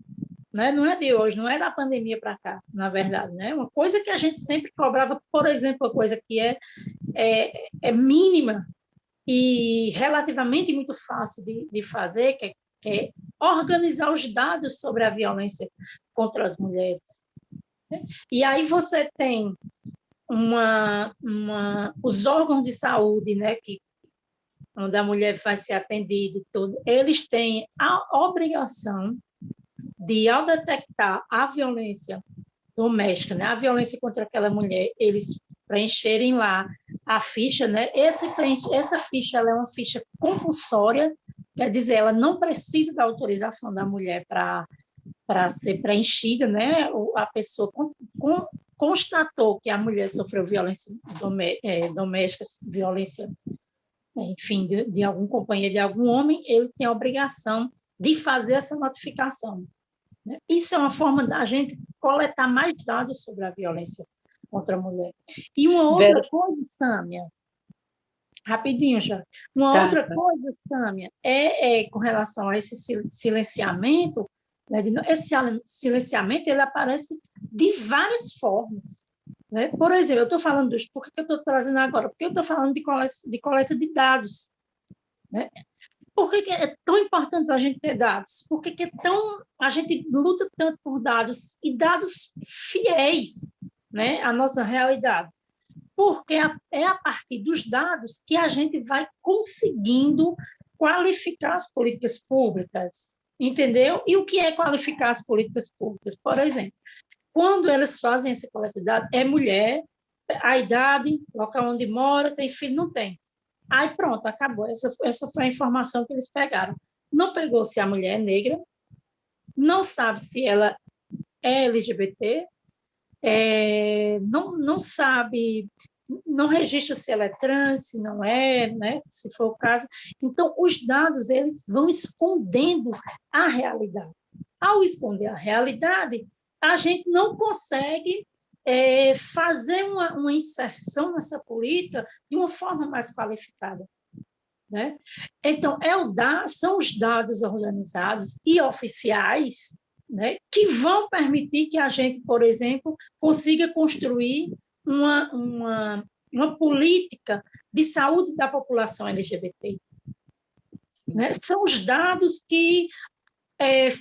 né? Não é de hoje, não é da pandemia para cá, na verdade, né? Uma coisa que a gente sempre cobrava, por exemplo, a coisa que é mínima e relativamente muito fácil de fazer, que é organizar os dados sobre a violência contra as mulheres. E aí você tem os órgãos de saúde, né, onde a mulher vai ser atendida e tudo, eles têm a obrigação de, ao detectar a violência doméstica, né, a violência contra aquela mulher, eles preencherem lá a ficha, né? Essa ficha ela é uma ficha compulsória, quer dizer, ela não precisa da autorização da mulher para ser preenchida, né? A pessoa constatou que a mulher sofreu violência doméstica, violência, enfim, de algum companheiro, de algum homem, ele tem a obrigação de fazer essa notificação, né? Isso é uma forma da gente coletar mais dados sobre a violência contra a mulher. E uma outra coisa, Sâmia, Rapidinho, já. Uma Tá. outra coisa, Sâmia, com relação a esse silenciamento, né, esse silenciamento ele aparece de várias formas. Né? Por exemplo, eu estou falando por que eu estou trazendo agora? Porque eu estou falando de coleta de dados. Né? Por que é tão importante a gente ter dados? Por que a gente luta tanto por dados e dados fiéis, né, à nossa realidade? Porque é a partir dos dados que a gente vai conseguindo qualificar as políticas públicas, entendeu? E o que é qualificar as políticas públicas? Por exemplo, quando elas fazem essa coleta de dados, é mulher, a idade, local onde mora, tem filho, não tem. Aí pronto, acabou. Essa foi a informação que eles pegaram. Não pegou se a mulher é negra, não sabe se ela é LGBT, não sabe, não registra se ela é trans, se não é, né, se for o caso. Então, os dados eles vão escondendo a realidade. Ao esconder a realidade, a gente não consegue fazer uma inserção nessa política de uma forma mais qualificada. Né? Então, são os dados organizados e oficiais, né, que vão permitir que a gente, por exemplo, consiga construir uma política de saúde da população LGBT. Né? São os dados que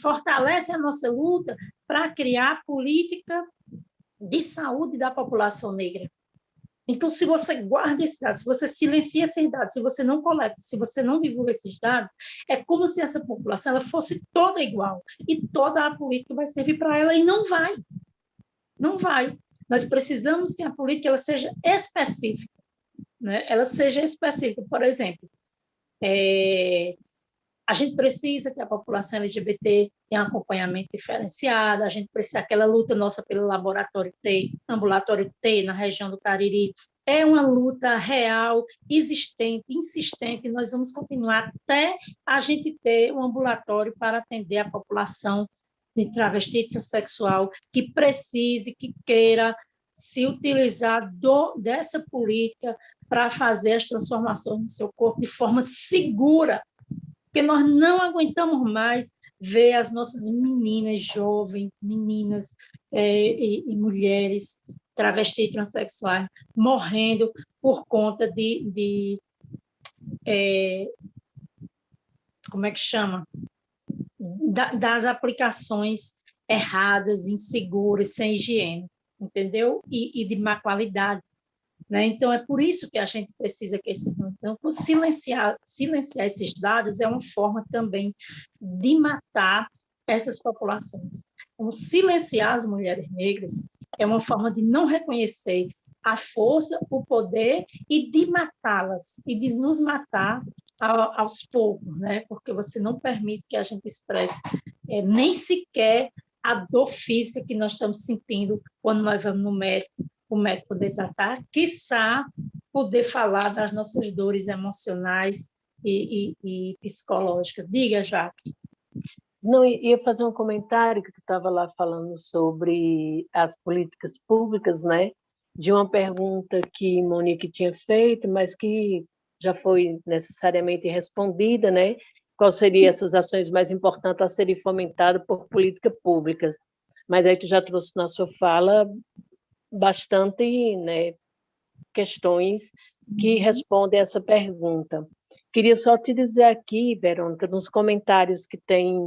fortalecem a nossa luta para criar política de saúde da população negra. Então, se você guarda esses dados, se você silencia esses dados, se você não coleta, se você não divulga esses dados, é como se essa população ela fosse toda igual e toda a política vai servir para ela e não vai. Não vai. Nós precisamos que a política ela seja específica. Né? Ela seja específica. Por exemplo, a gente precisa que a população LGBT tenha um acompanhamento diferenciado, a gente precisa aquela luta nossa pelo ambulatório T na região do Cariri, é uma luta real, existente, insistente, e nós vamos continuar até a gente ter um ambulatório para atender a população de travesti e transexual que precise, que queira se utilizar dessa política para fazer as transformações no seu corpo de forma segura, porque nós não aguentamos mais ver as nossas meninas jovens, meninas e mulheres travestis transexuais morrendo por conta como é que chama? Das aplicações erradas, inseguras, sem higiene, entendeu? E de má qualidade. Né? Então, é por isso que a gente precisa que então, silenciar esses dados é uma forma também de matar essas populações. Então, silenciar as mulheres negras é uma forma de não reconhecer a força, o poder e de matá-las, e de nos matar aos poucos, né? Porque você não permite que a gente expresse nem sequer a dor física que nós estamos sentindo quando nós vamos no médico, o médico poder tratar, quiçá poder falar das nossas dores emocionais e psicológicas. Diga, Jaque. Não, ia fazer um comentário que tu estava lá falando sobre as políticas públicas, né? De uma pergunta que Monique tinha feito, mas que já foi necessariamente respondida, né? Quais seriam essas ações mais importantes a serem fomentadas por políticas públicas? Mas aí tu já trouxe na sua fala bastante, né, questões que respondem a essa pergunta. Queria só te dizer aqui, Verônica, nos comentários que tem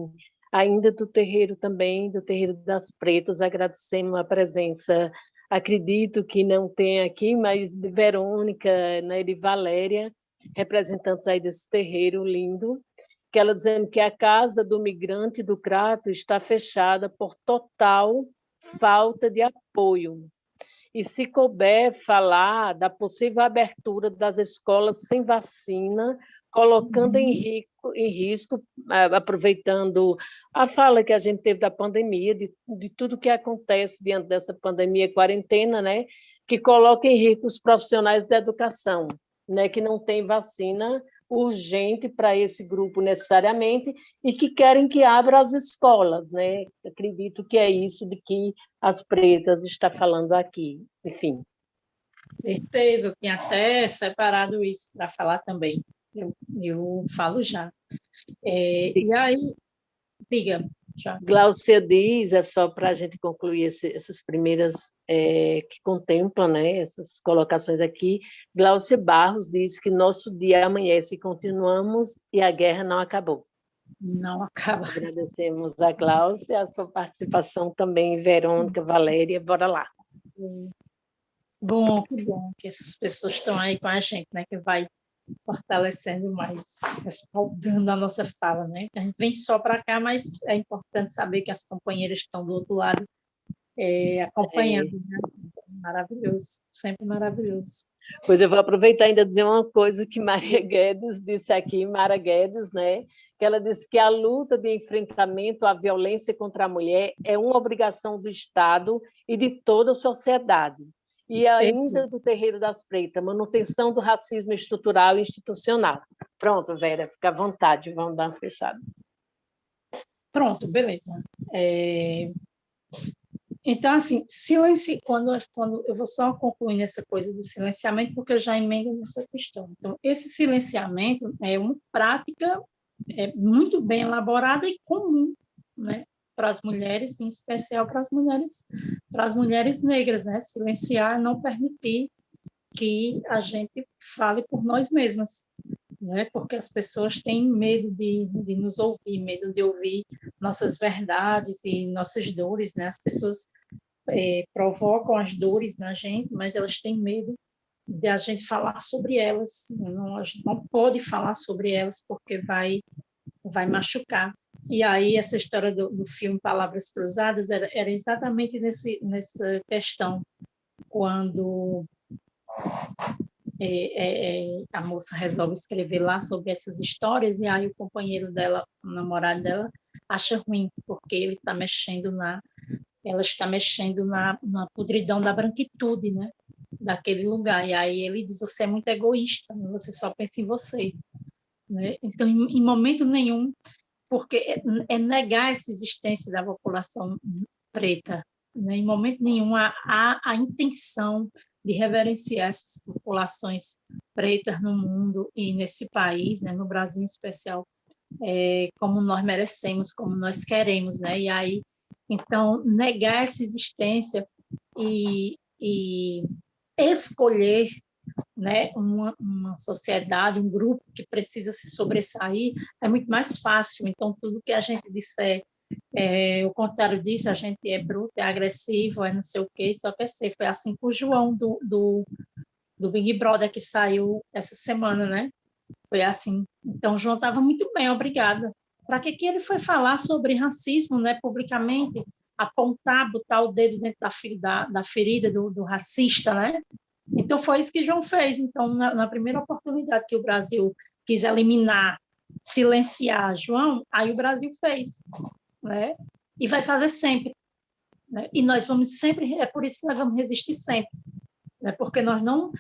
ainda do terreiro também, do Terreiro das Pretas, agradecendo a presença, acredito que não tem aqui, mas de Verônica, né, de Valéria, representantes aí desse terreiro lindo, que ela dizendo que a casa do migrante do Crato está fechada por total falta de apoio. E se couber falar da possível abertura das escolas sem vacina, colocando em risco, aproveitando a fala que a gente teve da pandemia, de tudo que acontece diante dessa pandemia e quarentena, né, que coloca em risco os profissionais da educação, né, que não tem vacina urgente para esse grupo necessariamente e que querem que abra as escolas, né? Acredito que é isso de que as pretas está falando aqui. Enfim. Certeza, eu tinha até separado isso para falar também. Eu falo já. E aí, diga, já. Gláucia diz, é só para a gente concluir essas primeiras que contemplam, né, essas colocações aqui. Gláucia Barros diz que nosso dia amanhece e continuamos e a guerra não acabou. Não acaba. Agradecemos a Gláucia, a sua participação também, Verônica, Valéria, bora lá. Bom, que bom que essas pessoas estão aí com a gente, né, que vai fortalecendo mais, respaldando a nossa fala, né? A gente vem só para cá, mas é importante saber que as companheiras estão do outro lado acompanhando, né? Maravilhoso, sempre maravilhoso. Pois eu vou aproveitar ainda dizer uma coisa que Maria Guedes disse aqui, Mara Guedes, né? Que ela disse que a luta de enfrentamento à violência contra a mulher é uma obrigação do Estado e de toda a sociedade. E ainda do Terreiro das Freitas, manutenção do racismo estrutural e institucional. Pronto, Vera, fica à vontade, vamos dar uma fechada. Pronto, beleza. Então, assim, silêncio, quando eu vou só concluir nessa coisa do silenciamento, porque eu já emendo nessa questão. Então, esse silenciamento é uma prática muito bem elaborada e comum, né, para as mulheres, em especial para as mulheres negras, né, silenciar, não permitir que a gente fale por nós mesmas, né, porque as pessoas têm medo de nos ouvir, medo de ouvir nossas verdades e nossas dores, né, as pessoas provocam as dores na gente, mas elas têm medo de a gente falar sobre elas, a gente não pode falar sobre elas porque vai machucar. E aí essa história do filme Palavras Cruzadas era exatamente nessa questão, quando a moça resolve escrever lá sobre essas histórias, e aí o companheiro dela, o namorado dela, acha ruim, porque ela está mexendo na podridão da branquitude, né, daquele lugar. E aí ele diz: você é muito egoísta, você só pensa em você, né? Então, em momento nenhum, porque é negar essa existência da população preta, né? Em momento nenhum há a intenção de reverenciar essas populações pretas no mundo e nesse país, né, no Brasil em especial, como nós merecemos, como nós queremos, né? E aí, então, negar essa existência e escolher, né, uma sociedade, um grupo que precisa se sobressair, é muito mais fácil. Então, tudo que a gente disser o contrário disso, a gente é bruto, é agressivo, é não sei o quê, só quer ser. Foi assim com o João do Big Brother, que saiu essa semana, né? Foi assim. Então, o João estava muito bem, obrigada. Para que ele foi falar sobre racismo, né, publicamente, apontar, botar o dedo dentro da ferida do racista, né? Então, foi isso que João fez. Então, na primeira oportunidade que o Brasil quis eliminar, silenciar João, aí o Brasil fez, né? E vai fazer sempre, né? E nós vamos sempre, é por isso que nós vamos resistir sempre, né? Porque nós não,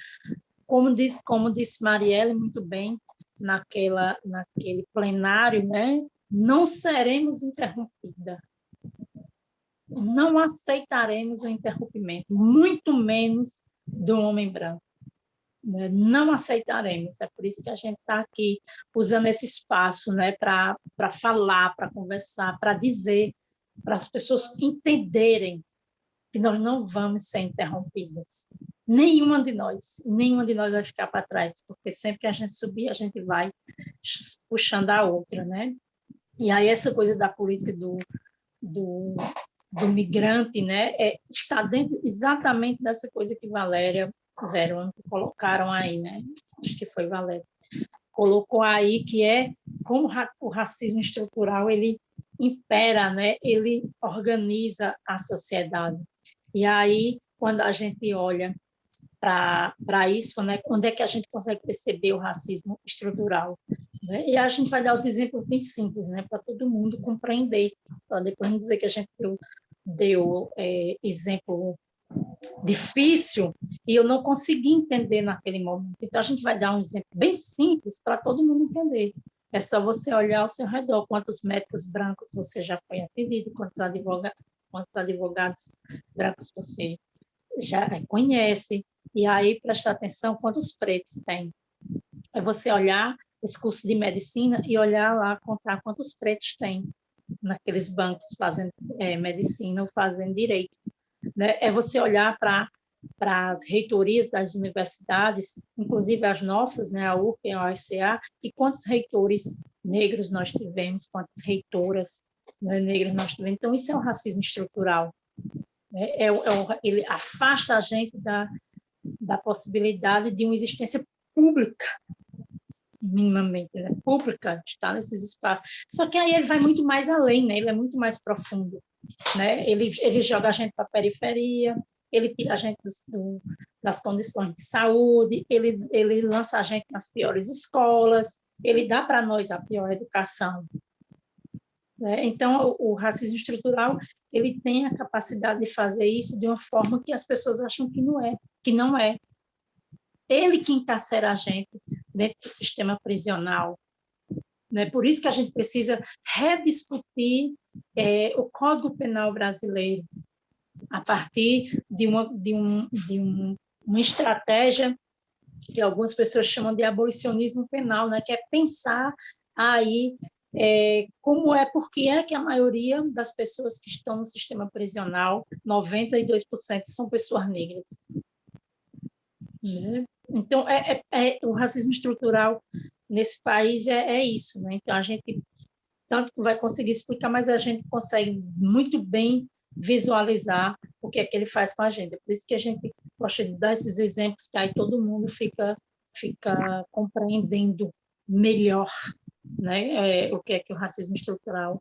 como disse Marielle muito bem naquele plenário, né? Não seremos interrompidas, não aceitaremos o interrompimento, muito menos do homem branco, né? Não aceitaremos. É por isso que a gente está aqui usando esse espaço, né, para falar, para conversar, para dizer, para as pessoas entenderem que nós não vamos ser interrompidas. Nenhuma de nós vai ficar para trás, porque sempre que a gente subir, a gente vai puxando a outra, né? E aí essa coisa da política do migrante, né, está dentro exatamente dessa coisa que Valéria, Verônica colocaram aí, né? Acho que foi Valéria. Colocou aí que é como o racismo estrutural ele impera, né? Ele organiza a sociedade. E aí, quando a gente olha para isso, né, onde é que a gente consegue perceber o racismo estrutural? Né? E a gente vai dar os exemplos bem simples, né, para todo mundo compreender, para depois não dizer que a gente deu exemplo difícil e eu não consegui entender naquele momento. Então, a gente vai dar um exemplo bem simples para todo mundo entender. É só você olhar ao seu redor, quantos médicos brancos você já foi atendido, quantos advogados brancos você já conhece, E aí, prestar atenção quantos pretos tem. É você olhar os cursos de medicina e olhar lá, contar quantos pretos tem naqueles bancos fazendo medicina ou fazendo direito. Né? É você olhar para as reitorias das universidades, inclusive as nossas, né, a UF e a UFCA, e quantos reitores negros nós tivemos, quantas reitoras, né, negras nós tivemos. Então, isso é um racismo estrutural. Né? Ele afasta a gente da possibilidade de uma existência pública, minimamente, né? Pública, está nesses espaços. Só que aí ele vai muito mais além, né? Ele é muito mais profundo. Né? Ele joga a gente para a periferia, ele tira a gente das condições de saúde, ele lança a gente nas piores escolas, ele dá para nós a pior educação. Né? Então, o racismo estrutural, ele tem a capacidade de fazer isso de uma forma que as pessoas acham que não é. Ele que encarcera a gente dentro do sistema prisional. Né? Por isso que a gente precisa rediscutir o Código Penal brasileiro a partir de uma estratégia que algumas pessoas chamam de abolicionismo penal, né? Que é pensar aí por que é que a maioria das pessoas que estão no sistema prisional, 92%, são pessoas negras. Né? Então, o racismo estrutural nesse país é isso. Né? Então, a gente tanto vai conseguir explicar, mas a gente consegue muito bem visualizar o que é que ele faz com a gente. É por isso que a gente gosta de dar esses exemplos, que aí todo mundo fica compreendendo melhor, né, o que é que o racismo estrutural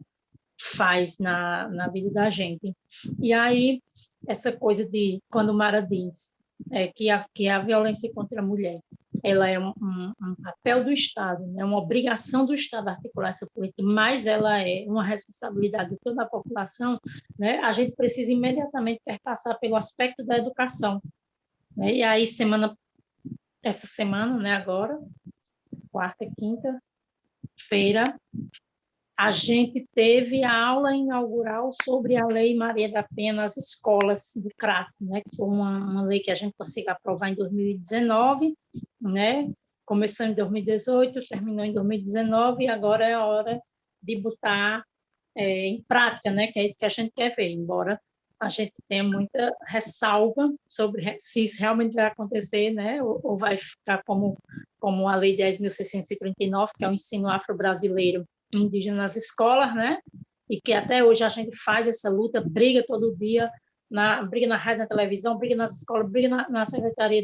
faz na vida da gente. E aí, essa coisa de, quando Mara diz que a violência contra a mulher ela é um papel do Estado, né? Uma obrigação do Estado articular essa política, mas ela é uma responsabilidade de toda a população, né? A gente precisa imediatamente perpassar pelo aspecto da educação. Né? E aí, essa semana, né, agora, quarta e quinta-feira, a gente teve a aula inaugural sobre a Lei Maria da Penha nas escolas do Crato, né? Que foi uma lei que a gente conseguiu aprovar em 2019, né? Começou em 2018, terminou em 2019, e agora é a hora de botar em prática, né? Que é isso que a gente quer ver, embora a gente tenha muita ressalva sobre se isso realmente vai acontecer, né? Ou vai ficar como a Lei 10.639, que é o ensino afro-brasileiro indígena nas escolas, né? E que até hoje a gente faz essa luta, briga todo dia, briga na rádio, na televisão, briga nas escolas, briga na Secretaria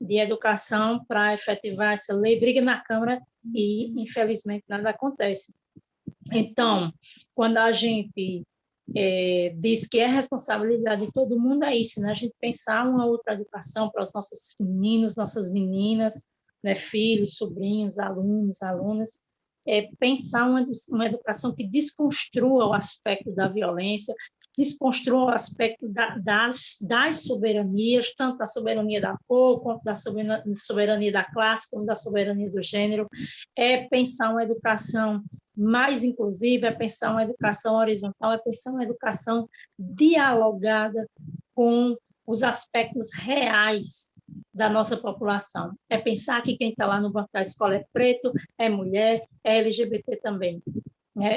de Educação para efetivar essa lei, briga na Câmara e, infelizmente, nada acontece. Então, quando a gente diz que é responsabilidade de todo mundo, é isso, né? A gente pensar uma outra educação para os nossos meninos, nossas meninas, né? Filhos, sobrinhos, alunos, alunas, pensar uma educação que desconstrua o aspecto da violência, desconstrua o aspecto das soberanias, tanto da soberania da cor, quanto da soberania da classe, como da soberania do gênero, pensar uma educação mais inclusiva, pensar uma educação horizontal, pensar uma educação dialogada com os aspectos reais da nossa população. Pensar que quem está lá no banco da escola é preto, é mulher, é LGBT também.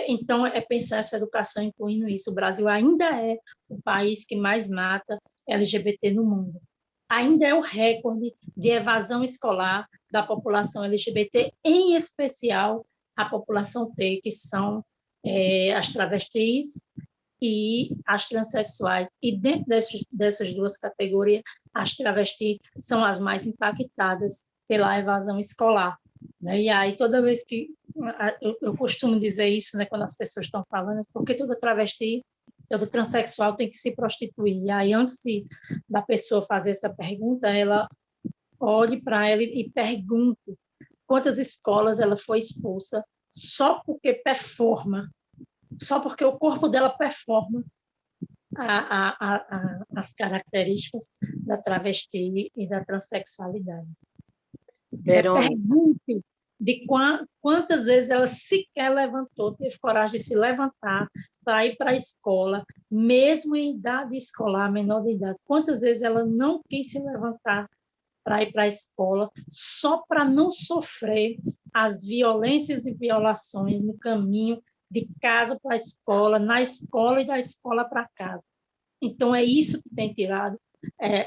Então, pensar essa educação incluindo isso. O Brasil ainda é o país que mais mata LGBT no mundo. Ainda é o recorde de evasão escolar da população LGBT, em especial a população T, que são as travestis e as transexuais. E dentro dessas duas categorias, as travestis são as mais impactadas pela evasão escolar. Né? E aí, toda vez que eu costumo dizer isso, né, quando as pessoas estão falando, porque toda travesti, todo transexual tem que se prostituir. E aí, antes da pessoa fazer essa pergunta, ela olhe para ela e pergunte quantas escolas ela foi expulsa só porque performa, só porque o corpo dela performa as características da travesti e da transexualidade. Pergunte de quantas vezes ela sequer levantou, teve coragem de se levantar para ir para a escola, mesmo em idade escolar, menor de idade. Quantas vezes ela não quis se levantar para ir para a escola, só para não sofrer as violências e violações no caminho de casa para a escola, na escola e da escola para casa. Então, é isso que tem tirado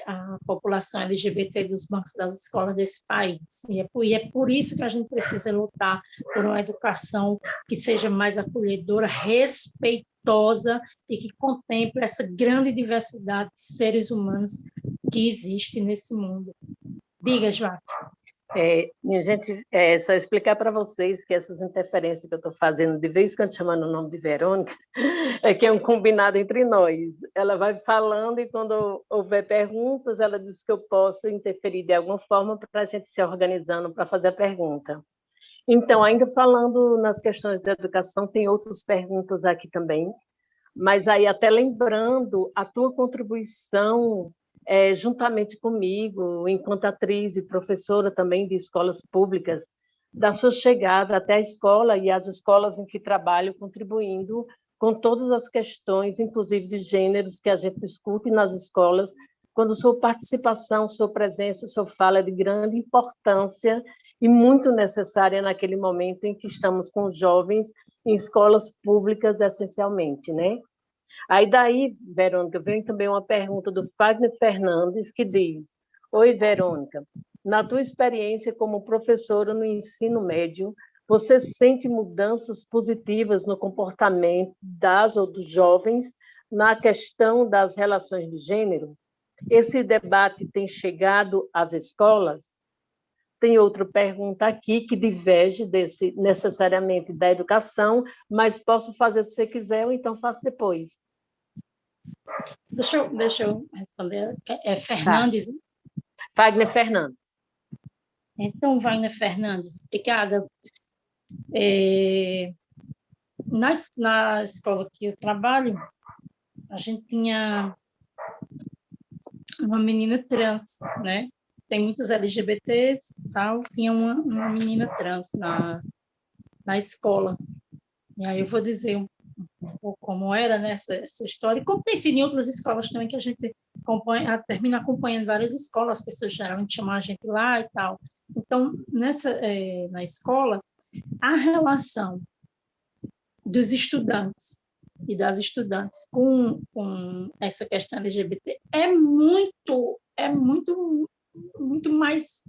a população LGBT dos bancos das escolas desse país. E é por isso que a gente precisa lutar por uma educação que seja mais acolhedora, respeitosa e que contemple essa grande diversidade de seres humanos que existe nesse mundo. Diga, Joaquim. Minha gente, só explicar para vocês que essas interferências que eu estou fazendo, de vez em quando chamando o nome de Verônica, é que é um combinado entre nós. Ela vai falando e quando houver perguntas, ela diz que eu posso interferir de alguma forma para a gente se organizando para fazer a pergunta. Então, ainda falando nas questões da educação, tem outras perguntas aqui também, mas aí até lembrando a tua contribuição juntamente comigo, enquanto atriz e professora também de escolas públicas, da sua chegada até a escola e as escolas em que trabalho, contribuindo com todas as questões, inclusive de gêneros, que a gente discute nas escolas, quando sua participação, sua presença, sua fala é de grande importância e muito necessária naquele momento em que estamos com os jovens em escolas públicas, essencialmente, né? Aí daí, Verônica, vem também uma pergunta do Fagner Fernandes, que diz: Oi, Verônica, na tua experiência como professora no ensino médio, você sente mudanças positivas no comportamento das ou dos jovens na questão das relações de gênero? Esse debate tem chegado às escolas? Tem outra pergunta aqui que diverge necessariamente da educação, mas posso fazer se você quiser ou então faço depois. Deixa eu responder. É Fernandes? Tá. Wagner Fernandes. Então, Wagner Fernandes, obrigada. Na escola que eu trabalho, a gente tinha uma menina trans, né? Tem muitos LGBTs, tal, tinha uma menina trans na escola. E aí eu vou dizer um pouco como era, né, essa história, como tem sido em outras escolas também, que a gente termina acompanhando várias escolas, as pessoas geralmente chamam a gente lá e tal. Então, na escola, a relação dos estudantes e das estudantes com essa questão LGBT é muito mais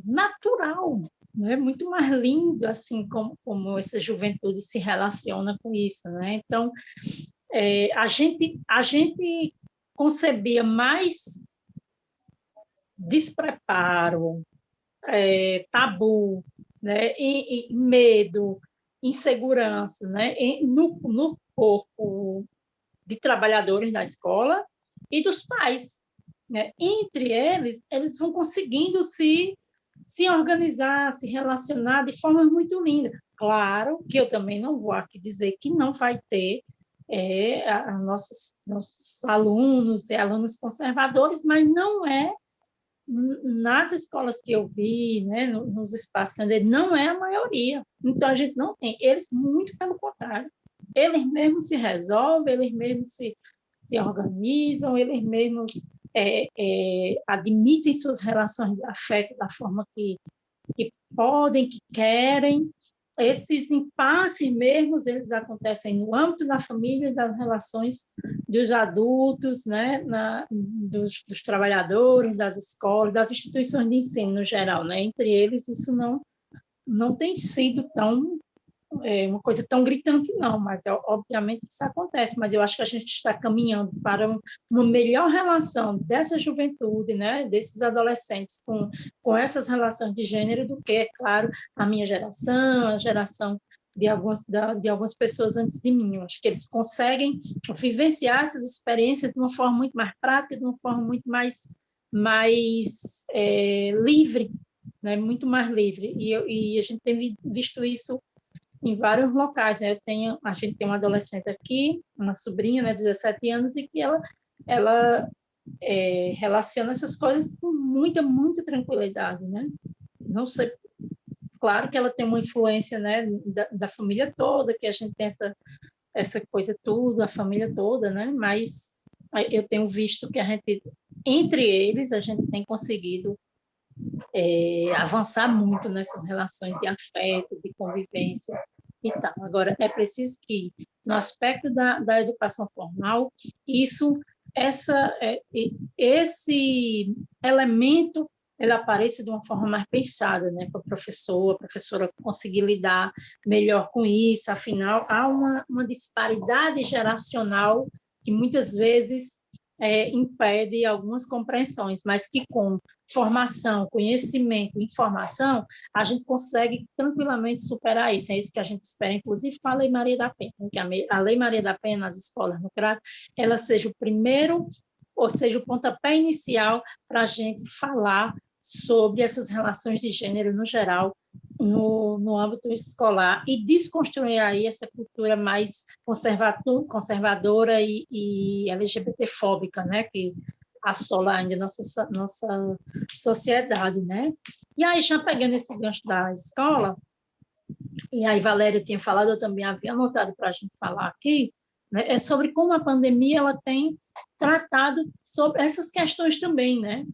natural, né? Muito mais lindo, assim, como essa juventude se relaciona com isso, né? Então, a gente concebia mais despreparo, tabu, né? E medo, insegurança, né? No corpo de trabalhadores da escola e dos pais, né? Entre eles vão conseguindo se organizar, se relacionar de forma muito linda. Claro que eu também não vou aqui dizer que não vai ter nossos alunos e alunos conservadores, mas não é nas escolas que eu vi, né, nos espaços que eu andei, não é a maioria. Então, a gente não tem. Eles, muito pelo contrário, eles mesmos se resolvem, eles mesmos se organizam, eles mesmos admitem suas relações de afeto da forma que podem, que querem. Esses impasses mesmos, eles acontecem no âmbito da família e das relações dos adultos, né, dos trabalhadores, das escolas, das instituições de ensino no geral, né? Entre eles, isso não tem sido uma coisa tão gritante, não, mas obviamente isso acontece, mas eu acho que a gente está caminhando para uma melhor relação dessa juventude, né, desses adolescentes com essas relações de gênero do que, é claro, a minha geração, a geração de algumas pessoas antes de mim. Eu acho que eles conseguem vivenciar essas experiências de uma forma muito mais prática, de uma forma muito mais livre, né, muito mais livre, e a gente tem visto isso em vários locais, né? A gente tem uma adolescente aqui, uma sobrinha, né, 17 anos, e que ela relaciona essas coisas com muita tranquilidade, né? Não sei, claro que ela tem uma influência, né, da família toda, que a gente tem essa coisa toda, a família toda, né? Mas eu tenho visto que a gente entre eles, a gente tem conseguido avançar muito nessas relações de afeto, de convivência e tal. Agora, é preciso que, no aspecto da educação formal, esse elemento ele apareça de uma forma mais pensada, né, para a professora conseguir lidar melhor com isso. Afinal, há uma disparidade geracional que muitas vezes impede algumas compreensões, mas que com formação, conhecimento, informação, a gente consegue tranquilamente superar isso. É isso que a gente espera, inclusive com a Lei Maria da Penha, que a Lei Maria da Penha nas escolas no Crato, ela seja o primeiro, ou seja, o pontapé inicial para a gente falar sobre essas relações de gênero no geral, no âmbito escolar, e desconstruir aí essa cultura mais conservadora e LGBTfóbica, né, que assola ainda nossa sociedade, né? E aí, já pegando esse gancho da escola, e aí Valéria tinha falado, eu também havia anotado para a gente falar aqui, né, é sobre como a pandemia ela tem tratado sobre essas questões também, né?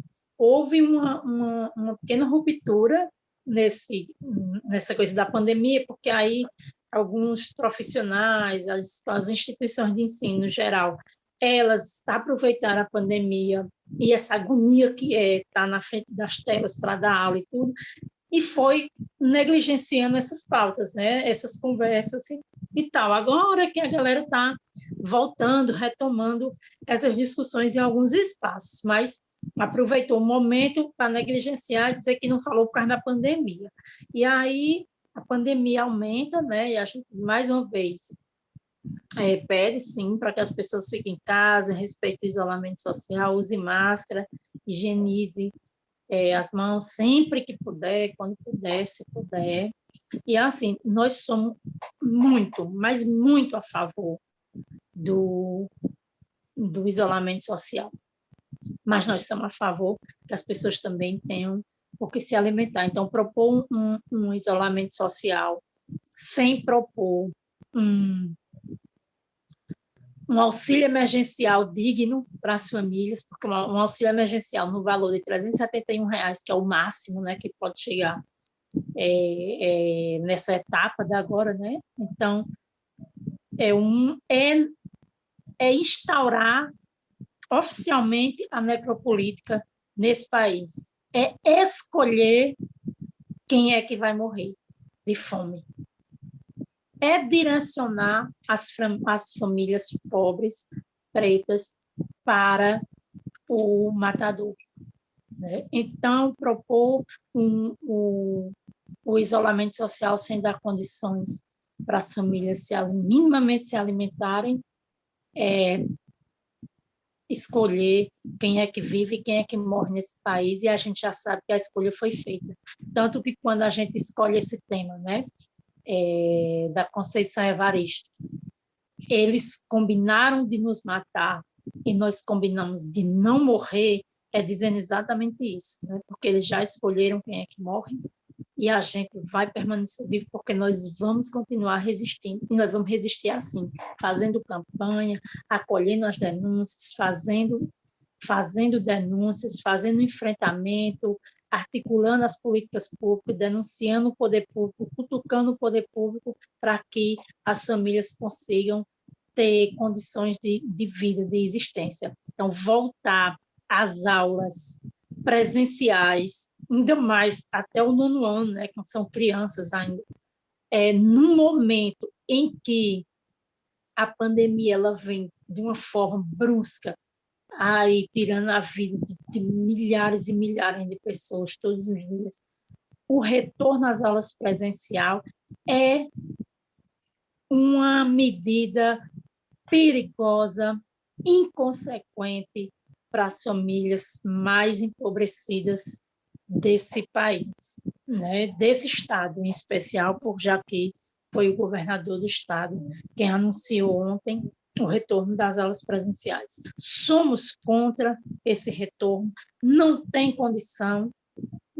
Houve uma pequena ruptura nessa coisa da pandemia, porque aí alguns profissionais, as instituições de ensino em geral, elas aproveitaram a pandemia e essa agonia que estar na frente das telas para dar aula e tudo, e foi negligenciando essas pautas, né? Essas conversas e tal. Agora que a galera está voltando, retomando essas discussões em alguns espaços, mas aproveitou o momento para negligenciar e dizer que não falou por causa da pandemia. E aí a pandemia aumenta, né? E a gente, mais uma vez, pede, sim, para que as pessoas fiquem em casa, respeite o isolamento social, use máscara, higienize as mãos sempre que puder, quando puder, se puder. E, assim, nós somos muito, mas muito a favor do isolamento social. Mas nós somos a favor que as pessoas também tenham o que se alimentar. Então, propor um isolamento social sem propor um auxílio emergencial digno para as famílias, porque um auxílio emergencial no valor de R$371, que é o máximo, né, que pode chegar nessa etapa de agora, né? Então, é instaurar oficialmente a necropolítica nesse país. É escolher quem é que vai morrer de fome. É direcionar as famílias pobres, pretas, para o matador, né? Então, propor o isolamento social sem dar condições para as famílias minimamente se alimentarem, escolher quem é que vive e quem é que morre nesse país, e a gente já sabe que a escolha foi feita. Tanto que quando a gente escolhe esse tema, né, da Conceição Evaristo, eles combinaram de nos matar e nós combinamos de não morrer, dizendo exatamente isso, né? Porque eles já escolheram quem é que morre e a gente vai permanecer vivo porque nós vamos continuar resistindo, e nós vamos resistir assim, fazendo campanha, acolhendo as denúncias, fazendo denúncias, fazendo enfrentamento, articulando as políticas públicas, denunciando o poder público, cutucando o poder público para que as famílias consigam ter condições de vida, de existência. Então, voltar às aulas presenciais, ainda mais até o 9º ano, né, que são crianças ainda, num momento em que a pandemia ela vem de uma forma brusca, aí tirando a vida de milhares e milhares de pessoas todos os dias, o retorno às aulas presencial é uma medida perigosa, inconsequente para as famílias mais empobrecidas desse país, né? Desse estado em especial, já que foi o governador do estado quem anunciou ontem o retorno das aulas presenciais. Somos contra esse retorno, não tem condição,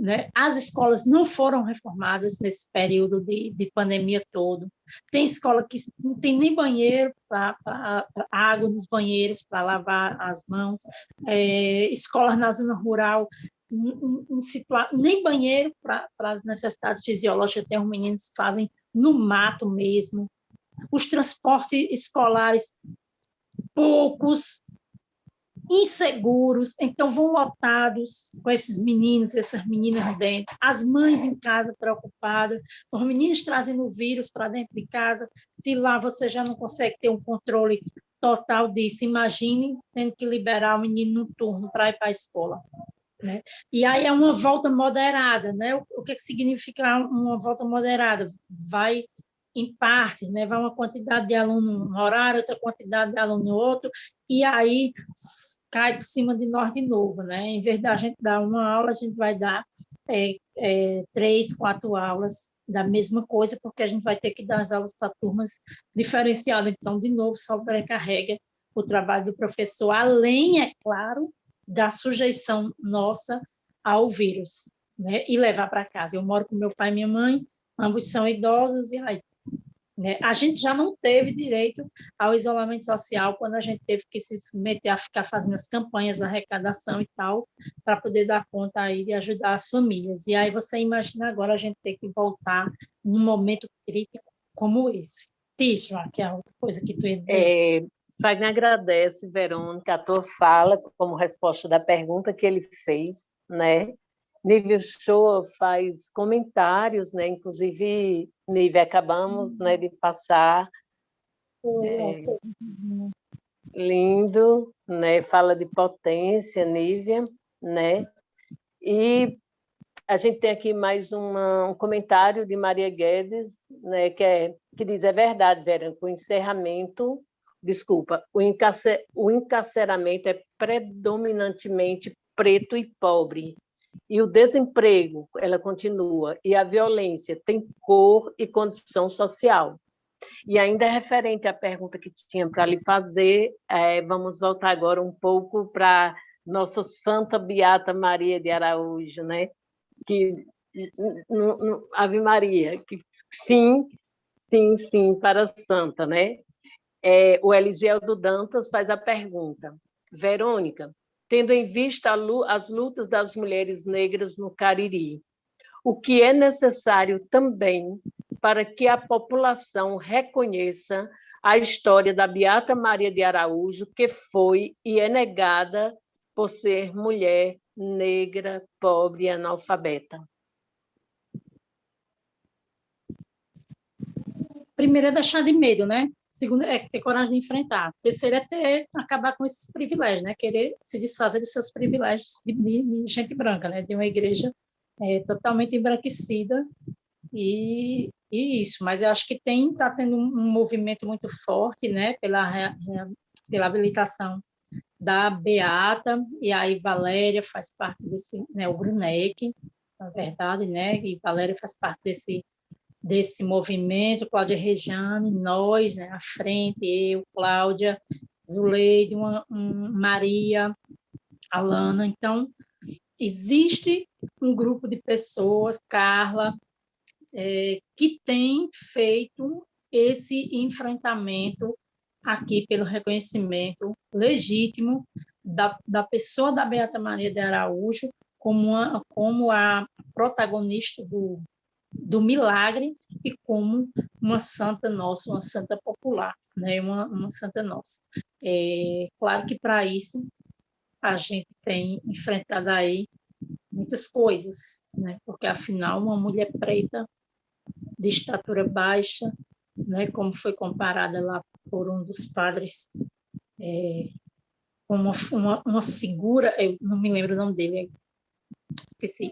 né? As escolas não foram reformadas nesse período de pandemia todo. Tem escola que não tem nem banheiro, água nos banheiros para lavar as mãos. Escolas na zona rural, nem banheiro para as necessidades fisiológicas. Tem os meninos que fazem no mato mesmo. Os transportes escolares, poucos, inseguros, então vão lotados com esses meninos, essas meninas dentro, as mães em casa preocupadas, os meninos trazendo o vírus para dentro de casa, se lá você já não consegue ter um controle total disso, imagine tendo que liberar o menino no turno para ir para a escola. Né? E aí é uma volta moderada, né? O que significa uma volta moderada? Vai em partes, né? Vai uma quantidade de aluno no horário, outra quantidade de aluno no outro, e aí cai por cima de nós de novo, né? Em vez da gente dar uma aula, a gente vai dar 3, 4 aulas da mesma coisa, porque a gente vai ter que dar as aulas para turmas diferenciadas. Então, de novo, sobrecarrega o trabalho do professor, além, é claro, da sujeição nossa ao vírus, né? E levar para casa. Eu moro com meu pai e minha mãe, ambos são idosos, e aí, né? A gente já não teve direito ao isolamento social quando a gente teve que se submeter a ficar fazendo as campanhas de arrecadação e tal, para poder dar conta aí de ajudar as famílias. E aí você imagina agora a gente ter que voltar num momento crítico como esse. Tisha, que é a outra coisa que tu ia dizer. Fagner agradece, Verônica, a tua fala como resposta da pergunta que ele fez, né? Nívia Shoa faz comentários, né? Inclusive, Nívia, acabamos, né, de passar. Lindo, né? Fala de potência, Nívia, né? E a gente tem aqui mais um comentário de Maria Guedes, né? Que diz: é verdade, Verônica, o encerramento. Desculpa, o encarceramento é predominantemente preto e pobre. E o desemprego, ela continua, e a violência tem cor e condição social. E ainda referente à pergunta que tinha para lhe fazer, vamos voltar agora um pouco para nossa Santa Beata Maria de Araújo, né? Que, Ave Maria, que sim, sim, sim, para a Santa, né? O Eligieldo Dantas faz a pergunta: Verônica, tendo em vista as lutas das mulheres negras no Cariri, o que é necessário também para que a população reconheça a história da Beata Maria de Araújo, que foi e é negada por ser mulher negra, pobre e analfabeta? Primeiro é deixar de medo, né? Segundo é ter coragem de enfrentar. Terceiro é acabar com esses privilégios, né? Querer se desfazer dos seus privilégios de gente branca, né? De uma igreja totalmente embranquecida e isso. Mas eu acho que está tendo um movimento muito forte, né? Pela habilitação da Beata, e aí Valéria faz parte desse, né? O Bruneck, na verdade, né? E Valéria faz parte desse movimento, Cláudia Rejane, nós, né, à frente, eu, Cláudia, Zuleide, Maria, Alana. Então, existe um grupo de pessoas, Carla, que tem feito esse enfrentamento aqui pelo reconhecimento legítimo da pessoa da Beata Maria de Araújo como a protagonista do milagre e como uma santa nossa, uma santa popular, né? Uma santa nossa. Claro que para isso a gente tem enfrentado aí muitas coisas, né? Porque afinal uma mulher preta de estatura baixa, né? Como foi comparada lá por um dos padres, como uma figura, eu não me lembro o nome dele,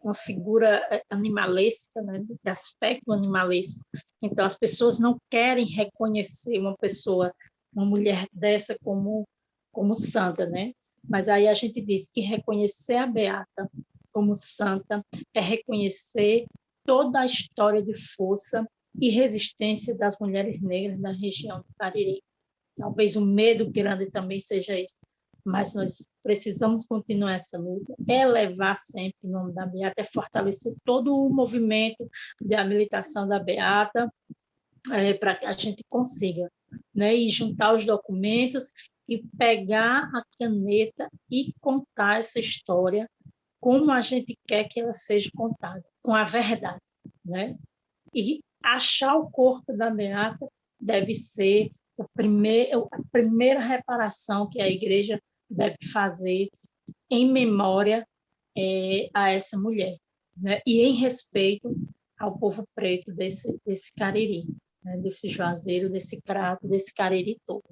uma figura animalesca, né, de aspecto animalesco. Então, as pessoas não querem reconhecer uma mulher dessa como santa, né? Mas aí a gente diz que reconhecer a Beata como santa é reconhecer toda a história de força e resistência das mulheres negras na região do Cariri. Talvez o medo grande também seja esse, mas nós precisamos continuar essa luta, elevar sempre o nome da Beata, fortalecer todo o movimento de habilitação da Beata, para que a gente consiga, né, e juntar os documentos e pegar a caneta e contar essa história como a gente quer que ela seja contada, com a verdade, né? E achar o corpo da Beata deve ser a primeira reparação que a igreja deve fazer em memória a essa mulher, né? E em respeito ao povo preto desse Cariri, né? Desse Juazeiro, desse Crato, desse Cariri todo.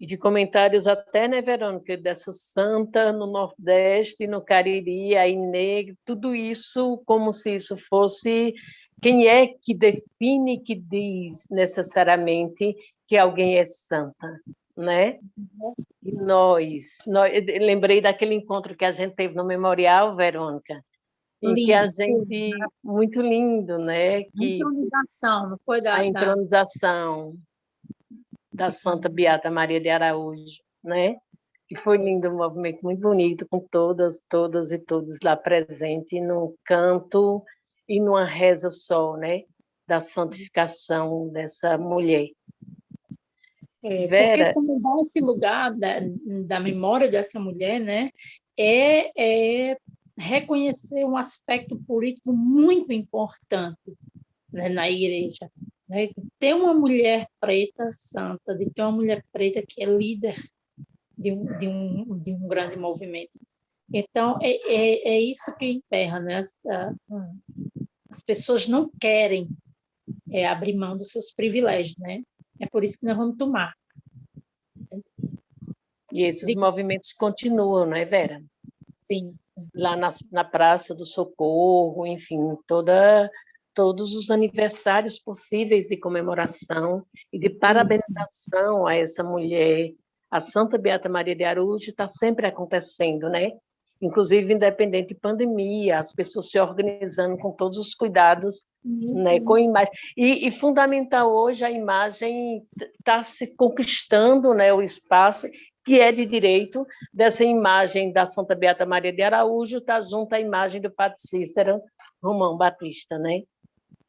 E de comentários até, né, Verônica, dessa santa no Nordeste, no Cariri, aí negro, tudo isso como se isso fosse... Quem é que define, que diz necessariamente que alguém é santa, né? E nós lembrei daquele encontro que a gente teve no Memorial, Verônica, em que a gente... Muito lindo, né? A entronização, não foi a entronização da Santa Beata Maria de Araújo, né? Que foi lindo, um movimento muito bonito, com todas e todos lá presentes, num canto e numa reza só, né? Da santificação dessa mulher. Vera... Porque como esse lugar da memória dessa mulher, né? É reconhecer um aspecto político muito importante, né, na igreja, né? Ter uma mulher preta santa, de ter uma mulher preta que é líder de um grande movimento. Então, é isso que emperra, né? As pessoas não querem abrir mão dos seus privilégios, né? É por isso que nós vamos tomar. E esses movimentos continuam, não é, Vera? Sim. Lá na Praça do Socorro, enfim, todos os aniversários possíveis de comemoração e de parabenização a essa mulher, a Santa Beata Maria de Araújo, está sempre acontecendo, né? Inclusive, independente de pandemia, as pessoas se organizando com todos os cuidados, né? Com imagem. E fundamental hoje, a imagem está se conquistando, né, o espaço, que é de direito dessa imagem da Santa Beata Maria de Araújo, está junto à imagem do Padre Cícero Romão Batista, né?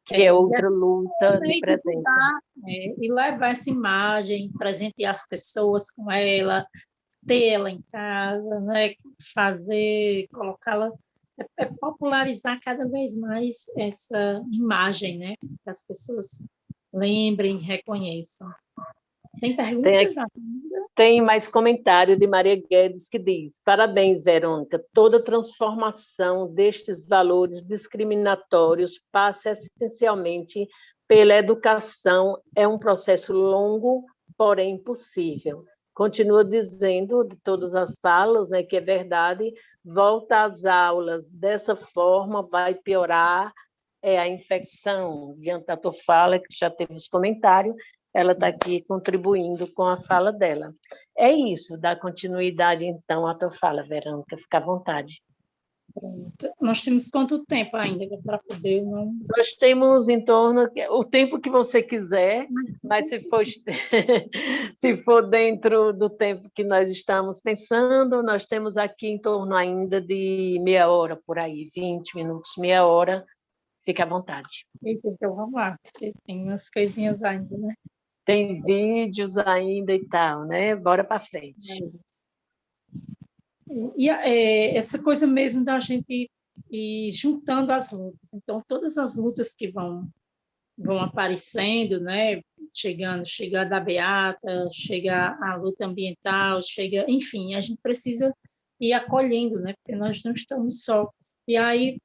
Que é outra luta de presença. E levar essa imagem, presentear as pessoas com ela, ter ela em casa, né? Colocá-la, popularizar cada vez mais essa imagem, né? Que as pessoas lembrem, reconheçam. Tem pergunta, já? Tem mais comentário de Maria Guedes que diz: parabéns, Verônica, toda transformação destes valores discriminatórios passa essencialmente pela educação, é um processo longo, porém possível. Continua dizendo, de todas as falas, né, que é verdade, volta às aulas, dessa forma vai piorar a infecção. Diante da tua fala, que já teve os comentários, ela está aqui contribuindo com a fala dela. É isso, dá continuidade, então, à tua fala, Verônica, fica à vontade. Pronto. Nós temos quanto tempo ainda para poder... Nós temos em torno... O tempo que você quiser, mas se for dentro do tempo que nós estamos pensando, nós temos aqui em torno ainda de meia hora, por aí, 20 minutos, meia hora, fica à vontade. Então, vamos lá, porque tem umas coisinhas ainda, né? Tem vídeos ainda e tal, né? Bora para frente. E essa coisa mesmo da gente ir juntando as lutas. Então, todas as lutas que vão aparecendo, né? Chega da Beata, chega a luta ambiental, enfim, a gente precisa ir acolhendo, né? Porque nós não estamos só. E aí,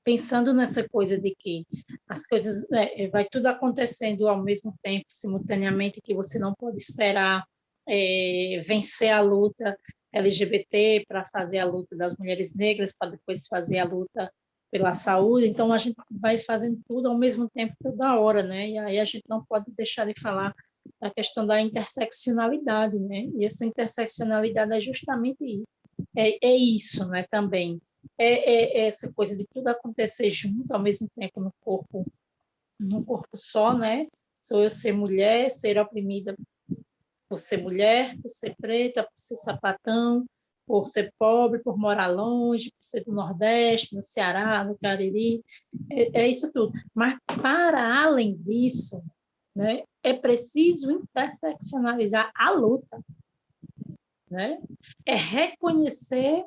pensando nessa coisa de que as coisas vai tudo acontecendo ao mesmo tempo, simultaneamente, que você não pode esperar vencer a luta LGBT para fazer a luta das mulheres negras, para depois fazer a luta pela saúde. Então, a gente vai fazendo tudo ao mesmo tempo, toda hora, né? E aí a gente não pode deixar de falar da questão da interseccionalidade, né? E essa interseccionalidade é justamente isso, né? Também essa coisa de tudo acontecer junto ao mesmo tempo num corpo só, né? Sou eu ser mulher, ser oprimida por ser mulher, por ser preta, por ser sapatão, por ser pobre, por morar longe, por ser do Nordeste, no Ceará, no Cariri, é isso tudo. Mas, para além disso, né, é preciso interseccionalizar a luta, né? É reconhecer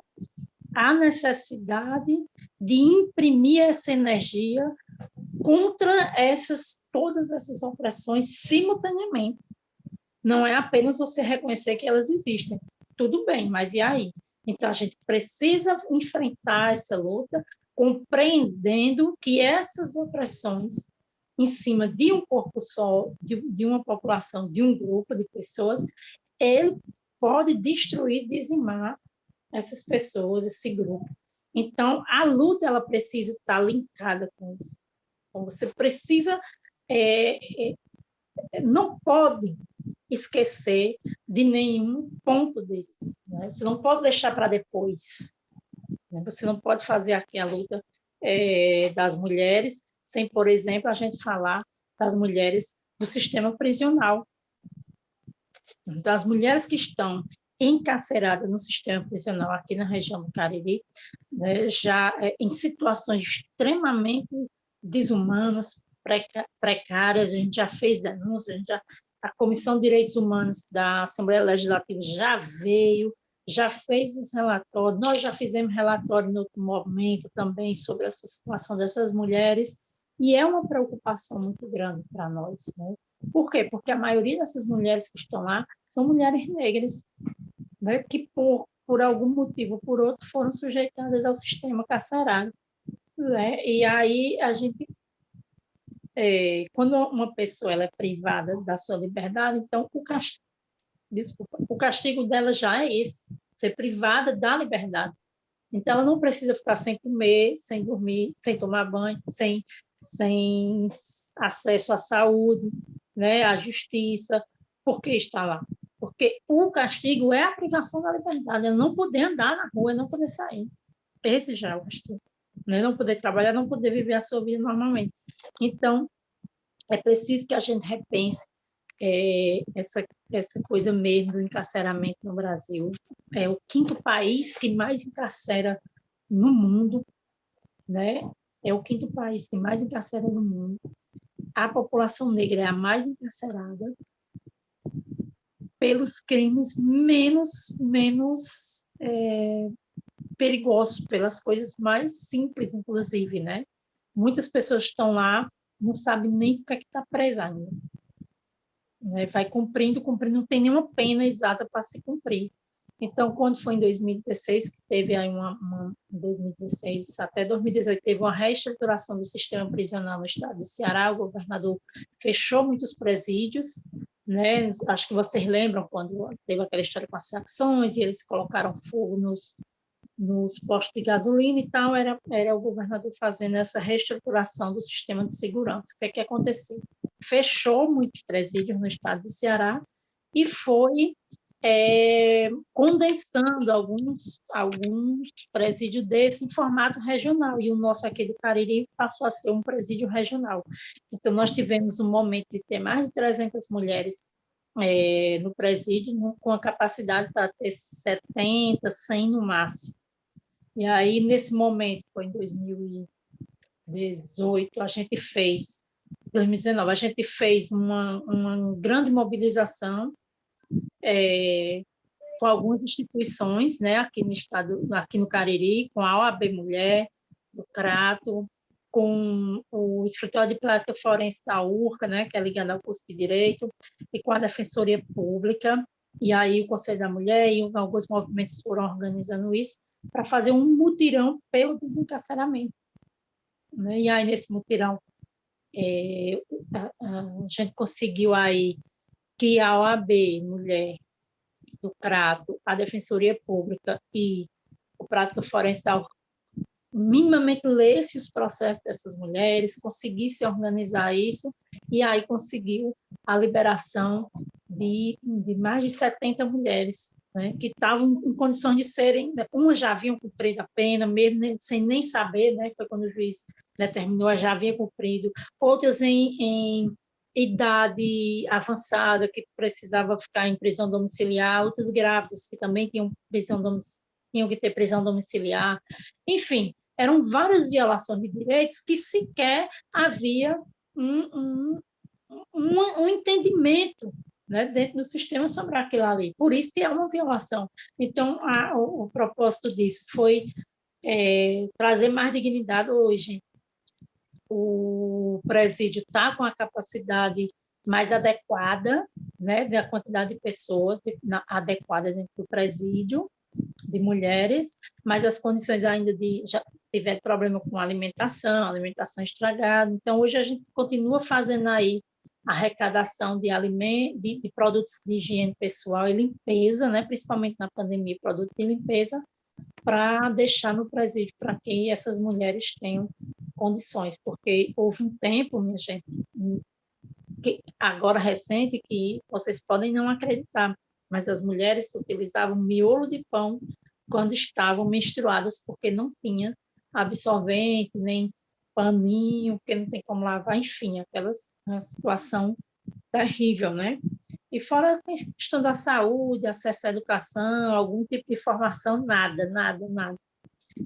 a necessidade de imprimir essa energia contra todas essas opressões simultaneamente. Não é apenas você reconhecer que elas existem. Tudo bem, mas e aí? Então, a gente precisa enfrentar essa luta compreendendo que essas opressões em cima de um corpo só, de uma população, de um grupo de pessoas, ele pode destruir, dizimar essas pessoas, esse grupo. Então, a luta ela precisa estar linkada com isso. Então, você precisa, não pode esquecer de nenhum ponto desses, né? Você não pode deixar para depois, né? Você não pode fazer aqui a luta das mulheres sem, por exemplo, a gente falar das mulheres do sistema prisional, das mulheres que estão encarceradas no sistema prisional aqui na região do Cariri, né, já em situações extremamente desumanas, precárias. A gente já fez denúncias, a Comissão de Direitos Humanos da Assembleia Legislativa já veio, já fez os relatórios, nós já fizemos relatório no outro momento também sobre essa situação dessas mulheres, e é uma preocupação muito grande para nós, né? Por quê? Porque a maioria dessas mulheres que estão lá são mulheres negras, né, que por algum motivo ou por outro foram sujeitadas ao sistema carcerário, né? E aí a gente, quando uma pessoa ela é privada da sua liberdade, então o castigo dela já é esse, ser privada da liberdade. Então ela não precisa ficar sem comer, sem dormir, sem tomar banho, sem acesso à saúde, né, à justiça. Por que está lá? Porque o castigo é a privação da liberdade, é não poder andar na rua, é não poder sair. Esse já é o castigo. Né? Não poder trabalhar, não poder viver a sua vida normalmente. Então, é preciso que a gente repense essa coisa mesmo do encarceramento no Brasil. É o 5º país que mais encarcera no mundo, né? É o 5º país que mais encarcera no mundo. A população negra é a mais encarcerada pelos crimes menos perigosos, pelas coisas mais simples, inclusive, né? Muitas pessoas estão lá, não sabem nem o que é que está presa ainda. Né? Vai cumprindo, não tem nenhuma pena exata para se cumprir. Então, quando foi em 2016, que teve aí em 2016 até 2018, teve uma reestruturação do sistema prisional no estado do Ceará, o governador fechou muitos presídios, né? Acho que vocês lembram quando teve aquela história com as facções e eles colocaram fogo nos postos de gasolina e tal, era o governador fazendo essa reestruturação do sistema de segurança. O que é que aconteceu? Fechou muitos presídios no estado do Ceará e foi condensando alguns presídios desses em formato regional, e o nosso aqui do Cariri passou a ser um presídio regional. Então, nós tivemos um momento de ter mais de 300 mulheres no presídio, com a capacidade para ter 70, 100 no máximo. E aí, nesse momento, foi em 2018, 2019, a gente fez uma grande mobilização com algumas instituições, né, aqui no Cariri, com a OAB Mulher, do Crato, com o Escritório de Prática Forense da URCA, né, que é ligado ao curso de Direito, e com a Defensoria Pública, e aí o Conselho da Mulher e alguns movimentos foram organizando isso, para fazer um mutirão pelo desencarceramento. Né? E aí, nesse mutirão, a gente conseguiu aí que a OAB Mulher do Crato, a Defensoria Pública e o Prática Forense da URCA minimamente lesse os processos dessas mulheres, conseguisse organizar isso, e aí conseguiu a liberação de mais de 70 mulheres, né, que estavam em condições de serem, umas já haviam cumprido a pena, mesmo sem nem saber, né, foi quando o juiz determinou, já havia cumprido, outras em idade avançada que precisava ficar em prisão domiciliar, outras grávidas que também tinham que ter prisão domiciliar. Enfim, eram várias violações de direitos que sequer havia um entendimento, né, dentro do sistema sobre aquilo ali. Por isso que é uma violação. Então, o propósito disso foi trazer mais dignidade hoje. O presídio está com a capacidade mais adequada, né, da quantidade de pessoas adequada dentro do presídio, de mulheres, mas as condições ainda já tiveram problema com alimentação estragada. Então, hoje a gente continua fazendo aí arrecadação de alimentos, de produtos de higiene pessoal e limpeza, né, principalmente na pandemia, produtos de limpeza, para deixar no presídio, para que essas mulheres tenham condições, porque houve um tempo, minha gente, agora recente, que vocês podem não acreditar, mas as mulheres utilizavam miolo de pão quando estavam menstruadas, porque não tinha absorvente, nem paninho, porque não tem como lavar, enfim, uma situação terrível, né? E fora a questão da saúde, acesso à educação, algum tipo de formação, nada.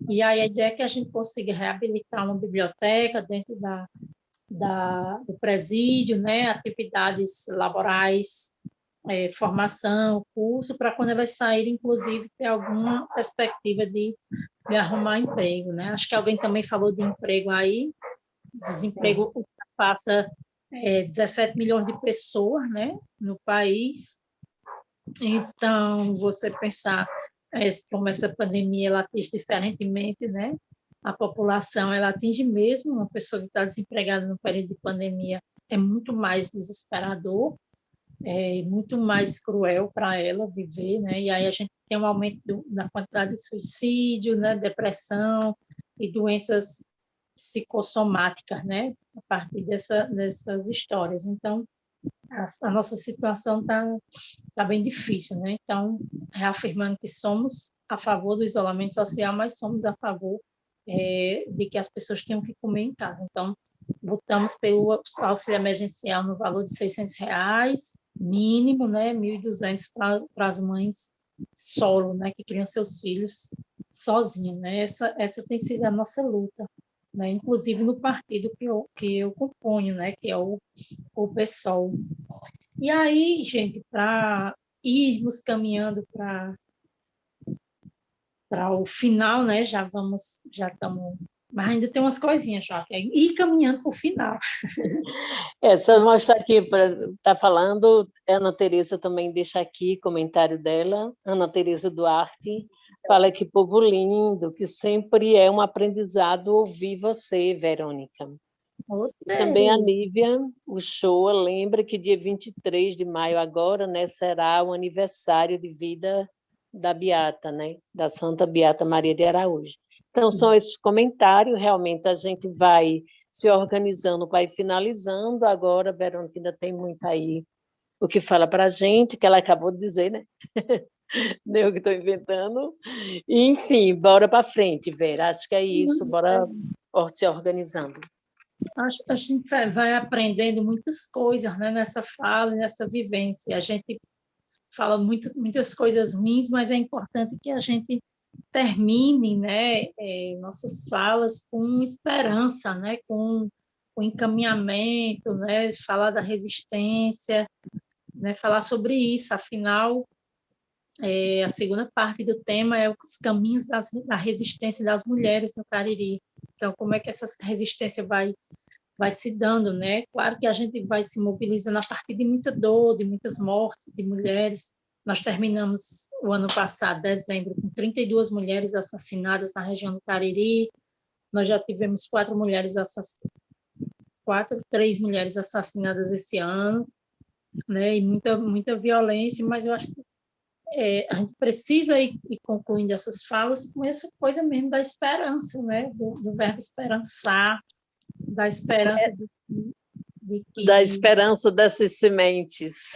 E aí a ideia é que a gente consiga reabilitar uma biblioteca dentro do presídio, né? Atividades laborais, formação, curso, para quando elas saírem, inclusive, ter alguma perspectiva de arrumar emprego, né? Acho que alguém também falou de emprego aí, desemprego ultrapassa 17 milhões de pessoas, né, no país. Então, você pensar como essa pandemia ela atinge diferentemente, né? A população ela atinge mesmo uma pessoa que está desempregada no período de pandemia, é muito mais desesperador, é muito mais cruel para ela viver, né? E aí a gente tem um aumento da quantidade de suicídio, né? Depressão e doenças psicossomáticas, né? A partir dessas histórias. Então, a nossa situação está bem difícil, né? Então, reafirmando que somos a favor do isolamento social, mas somos a favor de que as pessoas tenham que comer em casa. Então, votamos pelo auxílio emergencial no valor de R$600, mínimo, né? 1.200 para as mães solo, né? Que criam seus filhos sozinhas, né? Essa tem sido a nossa luta, né? Inclusive no partido que eu componho, né? Que é o PSOL. E aí, gente, para irmos caminhando para o final, né? Já estamos, mas ainda tem umas coisinhas já, que é ir caminhando para o final. Só mostrar aqui, está falando, a Ana Tereza também deixa aqui comentário dela, Ana Tereza Duarte, fala que povo lindo, que sempre é um aprendizado ouvir você, Verônica. Também a Nívia Uchoa lembra que dia 23 de maio agora, né, será o aniversário de vida da Beata, né, da Santa Beata Maria de Araújo. Então, são esses comentários, realmente a gente vai se organizando, vai finalizando. Agora, a Verônica ainda tem muito aí o que fala para a gente, que ela acabou de dizer, né? Eu que estou inventando. Enfim, bora para frente, Vera. Acho que é isso, bora se organizando. A gente vai aprendendo muitas coisas, né, nessa fala, nessa vivência. A gente fala muitas coisas ruins, mas é importante que a gente termine, né, nossas falas com esperança, né, com encaminhamento, né, falar da resistência, né, falar sobre isso. Afinal, a segunda parte do tema é os caminhos da resistência das mulheres no Cariri. Então, como é que essa resistência vai se dando, né? Claro que a gente vai se mobilizando a partir de muita dor, de muitas mortes de mulheres. Nós terminamos o ano passado, dezembro, com 32 mulheres assassinadas na região do Cariri. Nós já tivemos 3 mulheres assassinadas esse ano, né? E muita violência, mas eu acho que a gente precisa ir concluindo essas falas com essa coisa mesmo da esperança, né? Do verbo esperançar, da esperança de que... Da esperança dessas sementes.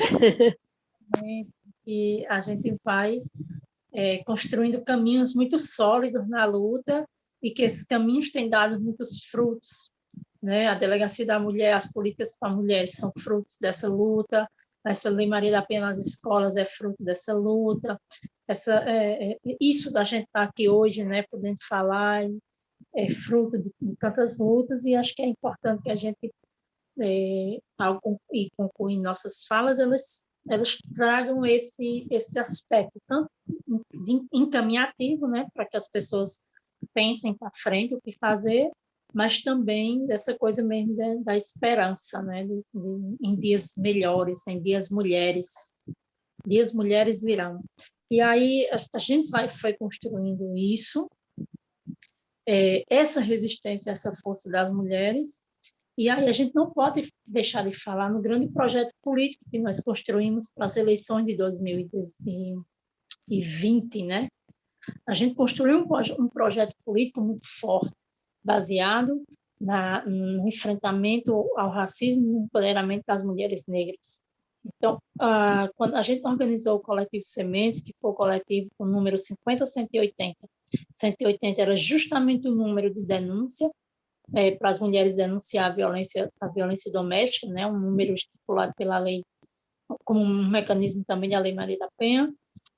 E a gente vai construindo caminhos muito sólidos na luta e que esses caminhos têm dado muitos frutos, né? A Delegacia da Mulher, as políticas para mulheres são frutos dessa luta, essa Lei Maria da Penha nas escolas é fruto dessa luta, isso da gente estar aqui hoje, né, podendo falar, é fruto de tantas lutas, e acho que é importante que a gente, ao concluir nossas falas, elas tragam esse aspecto, tanto de encaminhativo, né, para que as pessoas pensem para frente o que fazer, mas também dessa coisa mesmo da esperança, né, em dias melhores, em dias mulheres virão. E aí a gente foi construindo isso, essa resistência, essa força das mulheres, e aí a gente não pode deixar de falar no grande projeto político que nós construímos para as eleições de 2020, né? A gente construiu um projeto político muito forte, baseado no enfrentamento ao racismo e no empoderamento das mulheres negras. Então, quando a gente organizou o Coletivo Sementes, que foi o coletivo com o número 50-180, 180 era justamente o número de denúncia, para as mulheres denunciar a violência doméstica, né, um número estipulado pela lei, como um mecanismo também da Lei Maria da Penha,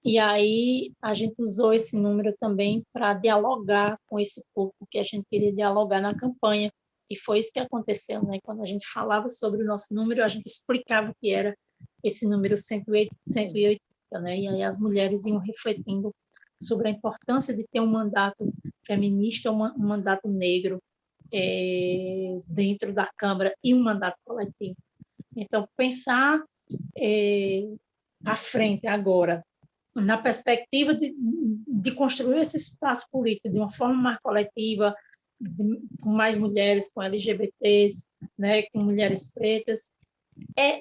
e aí a gente usou esse número também para dialogar com esse público que a gente queria dialogar na campanha, e foi isso que aconteceu, né? Quando a gente falava sobre o nosso número, a gente explicava o que era esse número 180, né? E aí as mulheres iam refletindo sobre a importância de ter um mandato feminista, um mandato negro dentro da Câmara e um mandato coletivo. Então, pensar à frente agora, na perspectiva de construir esse espaço político de uma forma mais coletiva, com mais mulheres, com LGBTs, né, com mulheres pretas,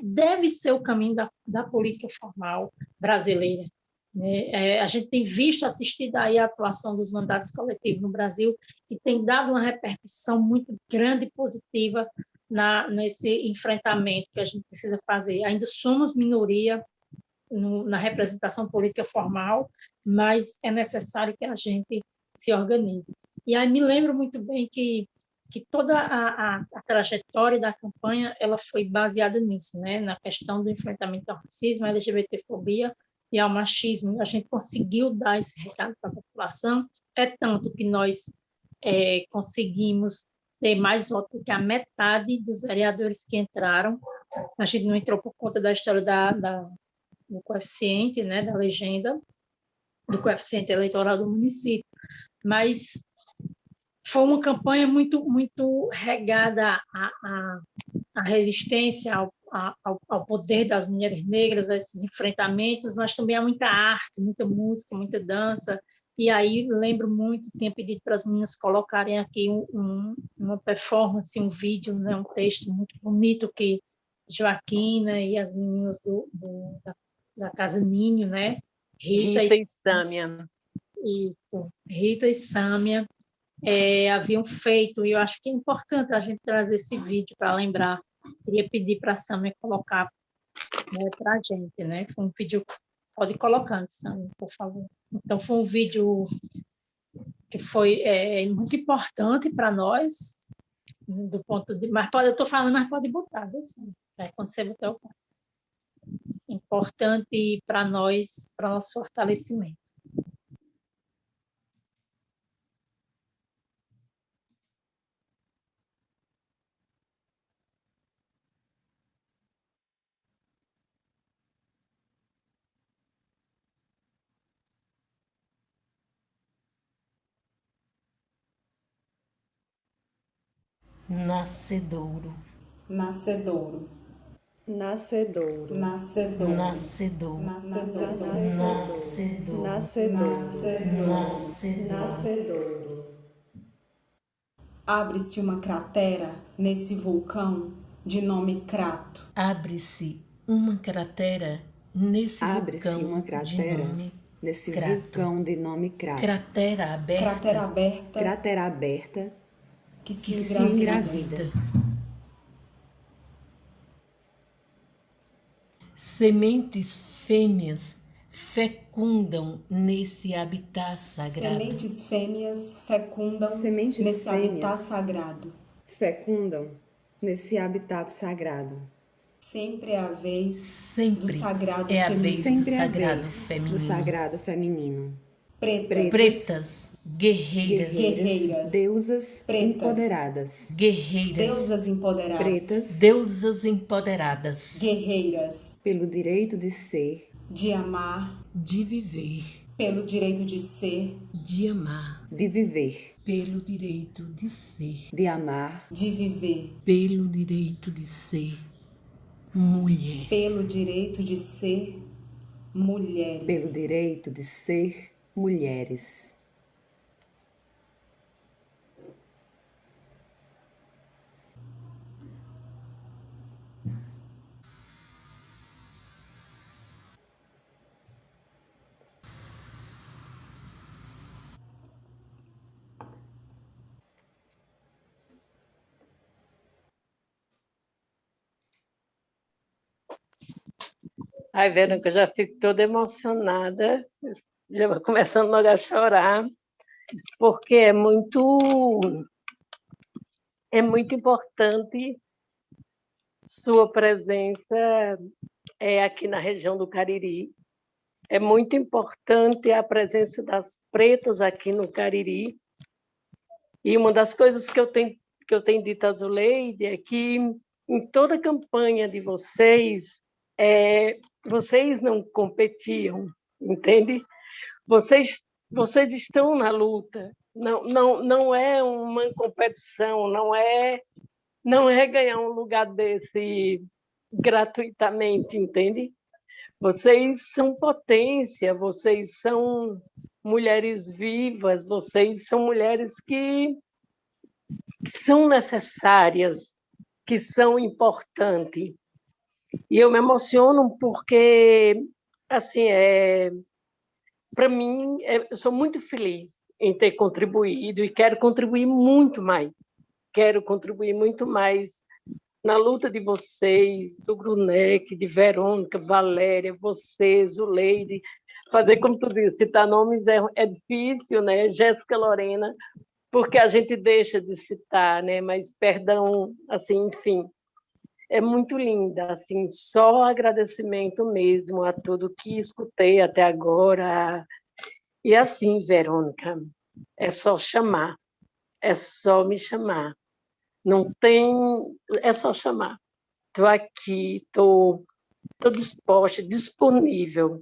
deve ser o caminho da política formal brasileira. Né? A gente tem visto, assistido aí a atuação dos mandatos coletivos no Brasil, e tem dado uma repercussão muito grande e positiva nesse enfrentamento que a gente precisa fazer. Ainda somos minoria na representação política formal, mas é necessário que a gente se organize. E aí me lembro muito bem que toda a trajetória da campanha ela foi baseada nisso, né? Na questão do enfrentamento ao racismo, à LGBTfobia e ao machismo. A gente conseguiu dar esse recado para a população, tanto que nós conseguimos ter mais votos do que a metade dos vereadores que entraram. A gente não entrou por conta da história do coeficiente, né, da legenda, do coeficiente eleitoral do município, mas foi uma campanha muito, muito regada à resistência ao poder das mulheres negras, a esses enfrentamentos, mas também há muita arte, muita música, muita dança. E aí lembro muito, tinha pedido para as meninas colocarem aqui uma performance, um vídeo, né, um texto muito bonito que Joaquina e as meninas da Casa Ninho, né? Rita e Sâmia. Isso, Rita e Sâmia haviam feito, e eu acho que é importante a gente trazer esse vídeo para lembrar. Queria pedir para a Sâmia colocar, né, para a gente, né? Foi um vídeo, pode ir colocando, Sâmia, por favor. Então, foi um vídeo que foi muito importante para nós, do ponto de... Mas eu estou falando, mas pode botar, assim, quando você botar o importante para nós, para nosso fortalecimento. Nascedouro. Nascedouro. Nascedouro. Nascedouro. Nascedouro. Nascedouro. Nascedouro. Nascedouro. Abre-se uma cratera nesse vulcão de nome Crato. Abre-se uma cratera nesse vulcão de nome Crato. Cratera aberta. Cratera aberta. Cratera aberta. Que se engravida. Sementes fêmeas fecundam nesse habitat sagrado. Sementes fêmeas fecundam nesse habitat sagrado. fecundam nesse habitat sagrado. Sempre é a vez Sempre do sagrado é a feminino. vez do Sempre é a sagrado vez feminino. do sagrado feminino. Pretas, Pretas, guerreiras, Guerreiras. Deusas Pretas. empoderadas. guerreiras, deusas empoderadas, Pretas, deusas empoderadas, guerreiras, pelo direito de ser, de amar, de viver, pelo direito de ser, de amar, de viver, pelo direito de ser, de amar, de viver, pelo direito de ser mulher, pelo direito de ser mulheres. pelo direito de ser mulheres. Ai, Verônica, eu já fico toda emocionada, já vou começando logo a chorar, porque é muito importante sua presença aqui na região do Cariri. É muito importante a presença das pretas aqui no Cariri. E uma das coisas que eu tenho dito a Zuleide é que em toda a campanha de vocês, vocês não competiam, entende? Vocês estão na luta. Não é uma competição, não é ganhar um lugar desse gratuitamente, entende? Vocês são potência, vocês são mulheres vivas, vocês são mulheres que são necessárias, que são importantes. E eu me emociono porque, assim, para mim, eu sou muito feliz em ter contribuído e quero contribuir muito mais. Quero contribuir muito mais na luta de vocês, do Grunec, de Verônica, Valéria, você, Zuleide. Fazer, como tu disse, citar nomes é difícil, né? Jéssica, Lorena, porque a gente deixa de citar, né? Mas, perdão, assim, enfim, é muito linda, assim, só agradecimento mesmo a tudo que escutei até agora. E assim, Verônica, é só chamar, é só me chamar. Não tem... É só chamar. Estou aqui, estou disposta, disponível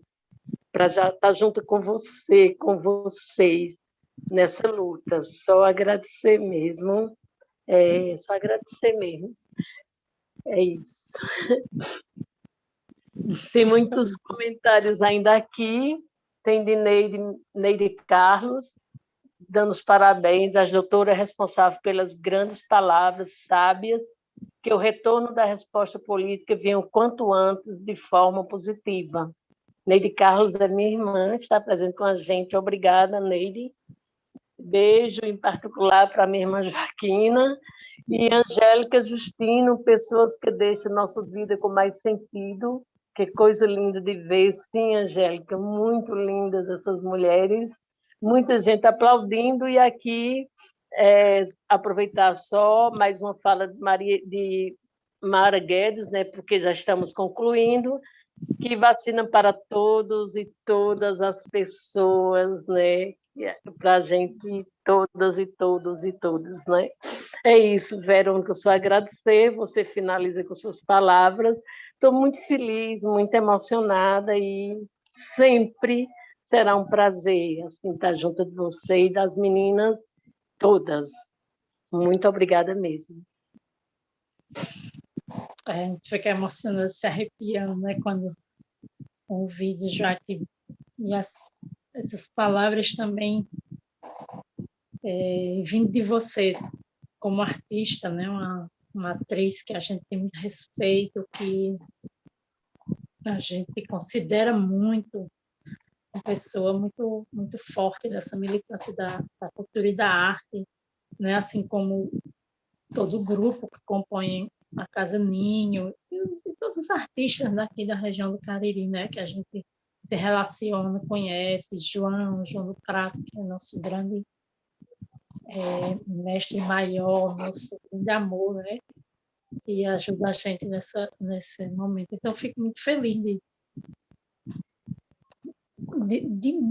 para já estar junto com você, com vocês, nessa luta. Só agradecer mesmo. Só agradecer mesmo. É isso. Tem muitos comentários ainda aqui. Tem de Neide Carlos, dando os parabéns à doutora responsável pelas grandes palavras sábias, que o retorno da resposta política venha o quanto antes de forma positiva. Neide Carlos é minha irmã, está presente com a gente. Obrigada, Neide. Beijo em particular para minha irmã Joaquina e Angélica Justino, pessoas que deixam nossa vida com mais sentido. Que coisa linda de ver. Sim, Angélica, muito lindas essas mulheres. Muita gente aplaudindo, e aqui aproveitar só mais uma fala de Mara Guedes, né, porque já estamos concluindo, que vacina para todos e todas as pessoas, né, para a gente, todas e todos e todos, né. É isso, Verônica, eu só agradecer, você finaliza com suas palavras. Estou muito feliz, muito emocionada e sempre será um prazer assim, estar junto de você e das meninas todas. Muito obrigada mesmo. A gente fica emocionada, se arrepiando, né, quando o vídeo já que... E essas palavras também vindo de você, como artista, né, uma atriz que a gente tem muito respeito, que a gente considera muito, uma pessoa muito, muito forte dessa militância da cultura e da arte, né, assim como todo o grupo que compõe a Casa Ninho, e todos os artistas daqui da região do Cariri, né, que a gente se relaciona, conhece, João do Crato, que é nosso grande mestre maior, nosso grande amor, né? E ajuda a gente nesse momento. Então, eu fico muito feliz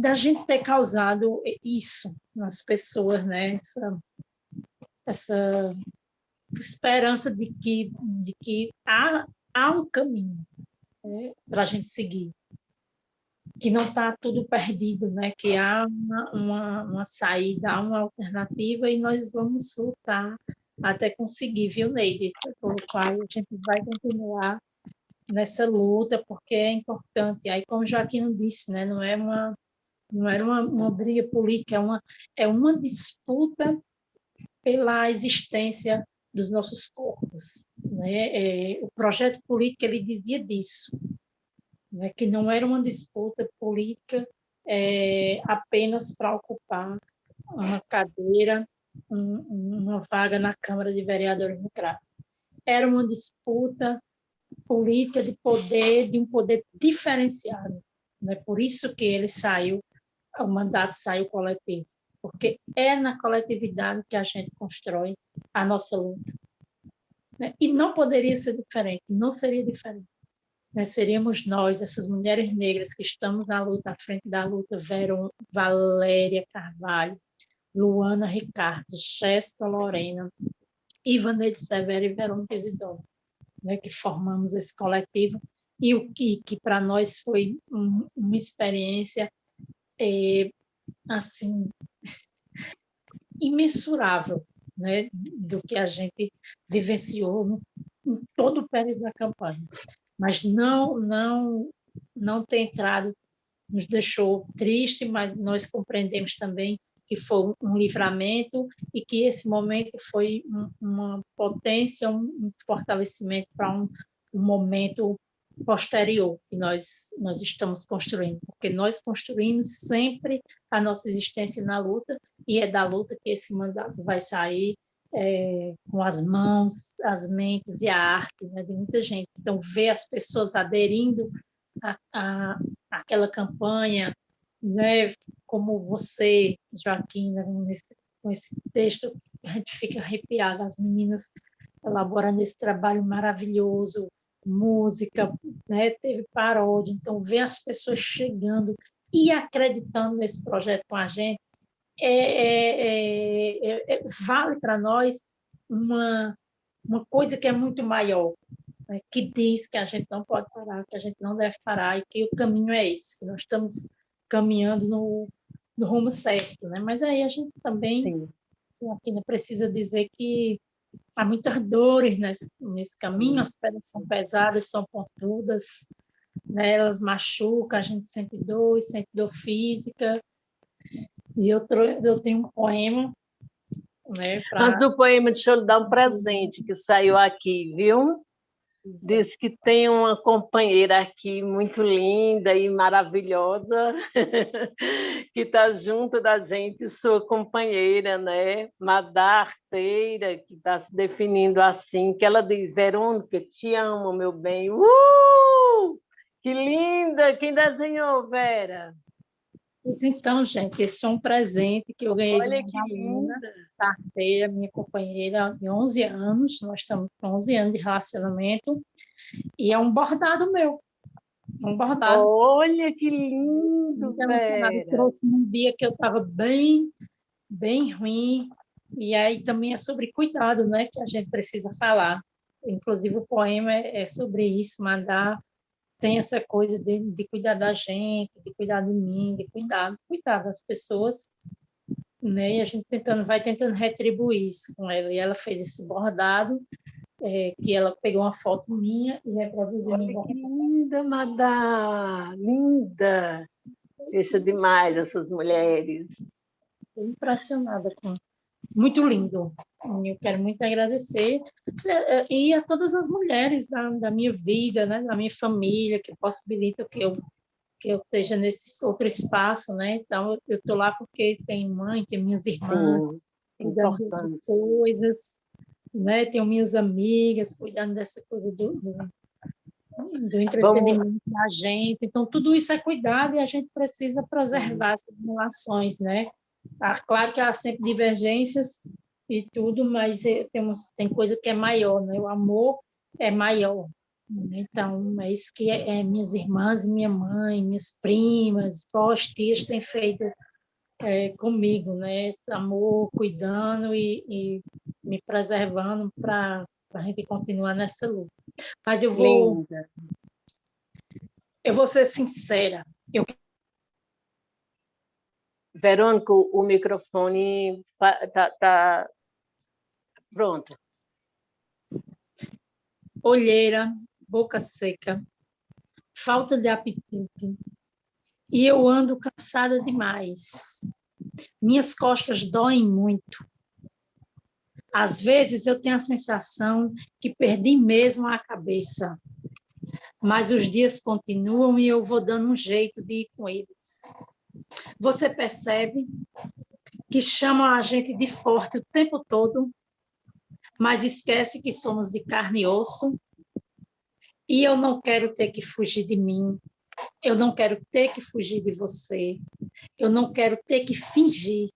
da gente ter causado isso nas pessoas, né? Essa esperança de que há um caminho, né, para a gente seguir, que não está tudo perdido, né? Que há uma saída, há uma alternativa e nós vamos lutar até conseguir, viu, Neide? Pelo qual a gente vai continuar nessa luta, porque é importante. Aí, como Joaquim disse, né? Não era uma briga política, é uma disputa pela existência dos nossos corpos, né? O projeto político ele dizia disso, né? Que não era uma disputa política apenas para ocupar uma cadeira, uma vaga na Câmara de Vereadores no Crato. Era uma disputa política de um poder diferenciado, né? Por isso que o mandato saiu coletivo, porque é na coletividade que a gente constrói a nossa luta, né? E não poderia ser diferente, não seria diferente, né? Seríamos nós, essas mulheres negras que estamos à frente da luta, Valéria Carvalho, Luana Ricardo, Jéssica Lorena, Ivaneide Severo e Verônica Isidoro, né? Que formamos esse coletivo e o que para nós foi uma experiência assim imensurável, né, do que a gente vivenciou em todo o período da campanha. Mas não ter entrado nos deixou triste, mas nós compreendemos também que foi um livramento e que esse momento foi uma potência, um fortalecimento para um momento posterior que nós estamos construindo, porque nós construímos sempre a nossa existência na luta e é da luta que esse mandato vai sair com as mãos, as mentes e a arte, né, de muita gente. Então, ver as pessoas aderindo àquela campanha, né, como você, Joaquim, né, com esse texto, a gente fica arrepiada, as meninas elaborando esse trabalho maravilhoso, música, né, teve paródia, então ver as pessoas chegando e acreditando nesse projeto com a gente vale para nós uma coisa que é muito maior, né, que diz que a gente não pode parar, que a gente não deve parar e que o caminho é esse, que nós estamos caminhando no rumo certo, né? Mas aí a gente também aqui precisa dizer que há muitas dores nesse caminho, as pedras são pesadas, são pontudas, né? Elas machucam, a gente sente dor física. E eu tenho um poema, né? Antes do poema, deixa eu lhe dar um presente que saiu aqui, viu? Diz que tem uma companheira aqui muito linda e maravilhosa que está junto da gente, sua companheira, né? Madá Arteira, que está se definindo assim, que ela diz: Verônica, te amo, meu bem. Que linda! Quem desenhou, Vera? Então, gente, esse é um presente que eu ganhei Olha de que uma aluna, linda! Arteira, minha companheira, de 11 anos, nós estamos com 11 anos de relacionamento, e é um bordado meu, um bordado. Olha que lindo, muito emocionada. Eu Vera! trouxe num dia que eu estava bem ruim, e aí também é sobre cuidado, né, que a gente precisa falar. Inclusive, o poema é sobre isso, mandar tem essa coisa de cuidar da gente, de cuidar de mim, de cuidar das pessoas, né? E a gente vai tentando retribuir isso com ela. E ela fez esse bordado, que ela pegou uma foto minha e reproduziu no bordado. Que linda, Madá! Linda! Deixa demais essas mulheres. Estou impressionada com... Muito lindo. Eu quero muito agradecer e a todas as mulheres da minha vida, né, da minha família, que possibilitam que eu esteja nesse outro espaço, né? Então, eu estou lá porque tem mãe, tem minhas irmãs, cuidando das coisas, né? Tenho minhas amigas cuidando dessa coisa do entretenimento da gente. Então, tudo isso é cuidado e a gente precisa preservar essas relações, né? Claro que há sempre divergências e tudo, mas tem coisa que é maior, né? O amor é maior. Então, é isso que minhas irmãs, minha mãe, minhas primas, vós, tias têm feito comigo, né? Esse amor, cuidando e me preservando para a gente continuar nessa luta. Mas Linda. eu vou ser sincera. Verônica, o microfone tá pronto. Olheira, boca seca, falta de apetite, e eu ando cansada demais. Minhas costas doem muito. Às vezes eu tenho a sensação que perdi mesmo a cabeça, mas os dias continuam e eu vou dando um jeito de ir com eles. Você percebe que chamam a gente de forte o tempo todo, mas esquece que somos de carne e osso? E eu não quero ter que fugir de mim, eu não quero ter que fugir de você, eu não quero ter que fingir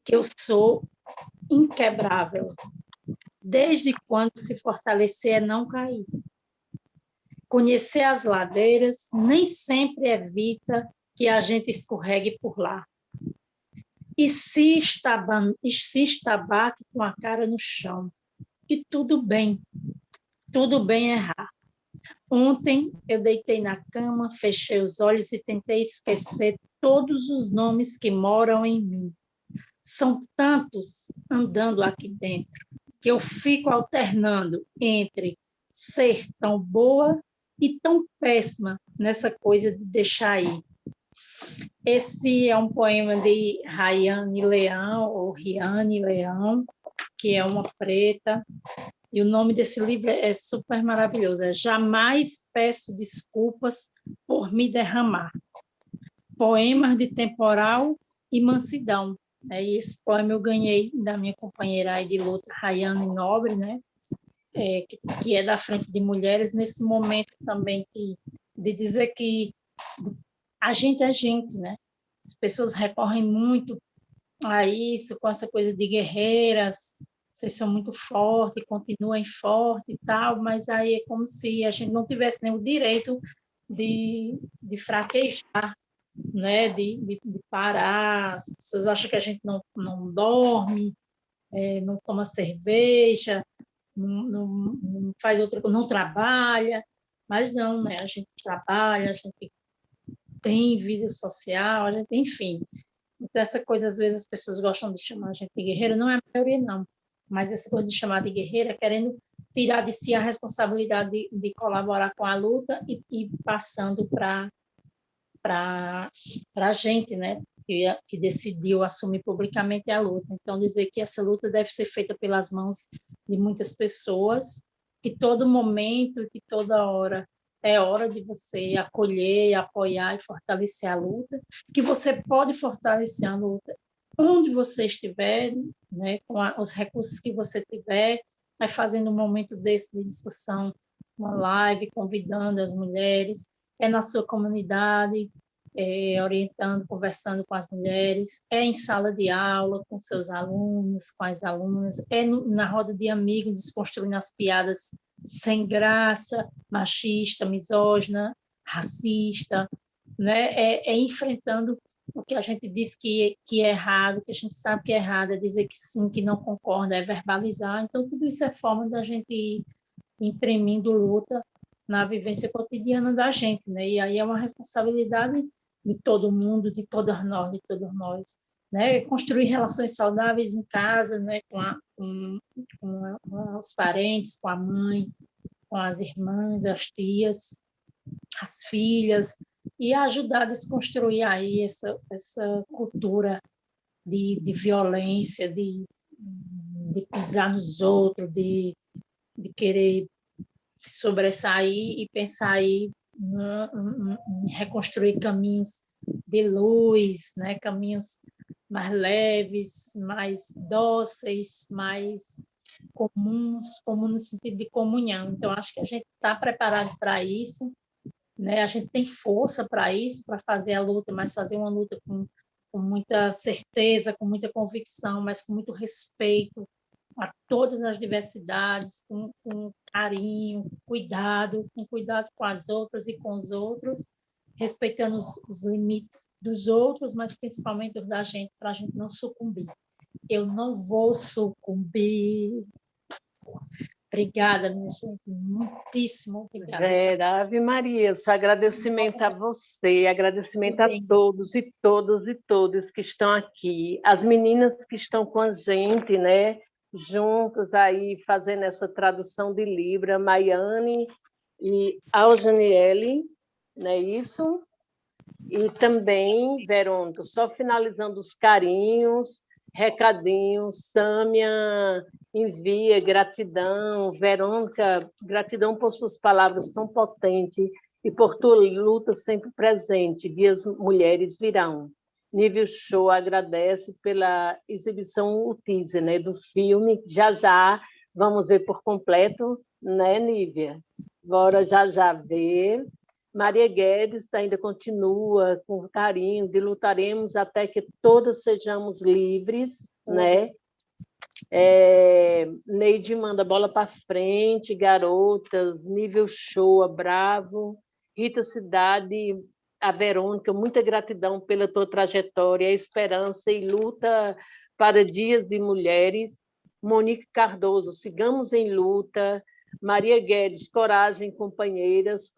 que eu sou inquebrável. Desde quando se fortalecer é não cair? Conhecer as ladeiras nem sempre evita que a gente escorregue por lá. E se estabaque com a cara no chão. E tudo bem errar. Ontem eu deitei na cama, fechei os olhos e tentei esquecer todos os nomes que moram em mim. São tantos andando aqui dentro que eu fico alternando entre ser tão boa e tão péssima nessa coisa de deixar ir. Esse é um poema de Rayane Leão, ou Riane Leão, que é uma preta, e o nome desse livro é super maravilhoso, é Jamais Peço Desculpas por Me Derramar. Poemas de temporal e mansidão. E esse poema eu ganhei da minha companheira aí de luta, Rayane Nobre, né? Que é da Frente de Mulheres, nesse momento também de dizer que a gente é gente, né? As pessoas recorrem muito a isso, com essa coisa de guerreiras, vocês são muito fortes, continuem fortes e tal, mas aí é como se a gente não tivesse nem o direito de fraquejar, né? de parar. As pessoas acham que a gente não dorme, não toma cerveja, não faz outra coisa, não trabalha, mas não, né? A gente trabalha, a gente tem vida social, a gente, enfim. Então, essa coisa, às vezes, as pessoas gostam de chamar a gente de guerreira, não é a maioria, não, mas essa coisa de chamar de guerreira, querendo tirar de si a responsabilidade de colaborar com a luta e passando para a gente, né, que decidiu assumir publicamente a luta. Então, dizer que essa luta deve ser feita pelas mãos de muitas pessoas, que todo momento, que toda hora é hora de você acolher, apoiar e fortalecer a luta, que você pode fortalecer a luta onde você estiver, né, com os recursos que você tiver, vai fazendo um momento desse de discussão, uma live, convidando as mulheres, na sua comunidade, orientando, conversando com as mulheres, em sala de aula, com seus alunos, com as alunas, na roda de amigos, desconstruindo as piadas sem graça, machista, misógina, racista, né? Enfrentando o que a gente diz que é errado, que a gente sabe que é errado, é dizer que sim, que não concorda, é verbalizar. Então, tudo isso é forma da gente ir imprimindo luta na vivência cotidiana da gente, né? E aí é uma responsabilidade de todo mundo, de todos nós, né? Construir relações saudáveis em casa, né? Com os parentes, com a mãe, com as irmãs, as tias, as filhas, e ajudar a desconstruir aí essa cultura de violência, de pisar nos outros, de querer se sobressair e pensar aí em reconstruir caminhos de luz, né? Caminhos mais leves, mais dóceis, mais comuns no sentido de comunhão. Então, acho que a gente está preparado para isso, né? A gente tem força para isso, para fazer a luta, mas fazer uma luta com com muita certeza, com muita convicção, mas com muito respeito a todas as diversidades, com carinho, com cuidado com as outras e com os outros, respeitando os limites dos outros, mas principalmente os da gente, para a gente não sucumbir. Eu não vou sucumbir. Obrigada, minha gente, muitíssimo obrigada. Vera, Ave Maria, só agradecimento a você, agradecimento a todos e todas e todos que estão aqui, as meninas que estão com a gente, né, juntos aí fazendo essa tradução de Libra, Maiane e Aljaniele, não é isso? E também, Verônica, só finalizando os carinhos, recadinhos, Sâmia envia gratidão, Verônica, gratidão por suas palavras tão potentes e por tua luta sempre presente, dias mulheres virão. Nível Show agradece pela exibição, o teaser, né, do filme, já vamos ver por completo, né, Nívia? Agora já ver. Maria Guedes ainda continua com carinho, de lutaremos até que todas sejamos livres, né? Neide manda bola para frente, garotas, Nível Show, bravo. Rita Cidade, a Verônica, muita gratidão pela tua trajetória, esperança e luta para dias de mulheres. Monique Cardoso, sigamos em luta. Maria Guedes, coragem, companheiras,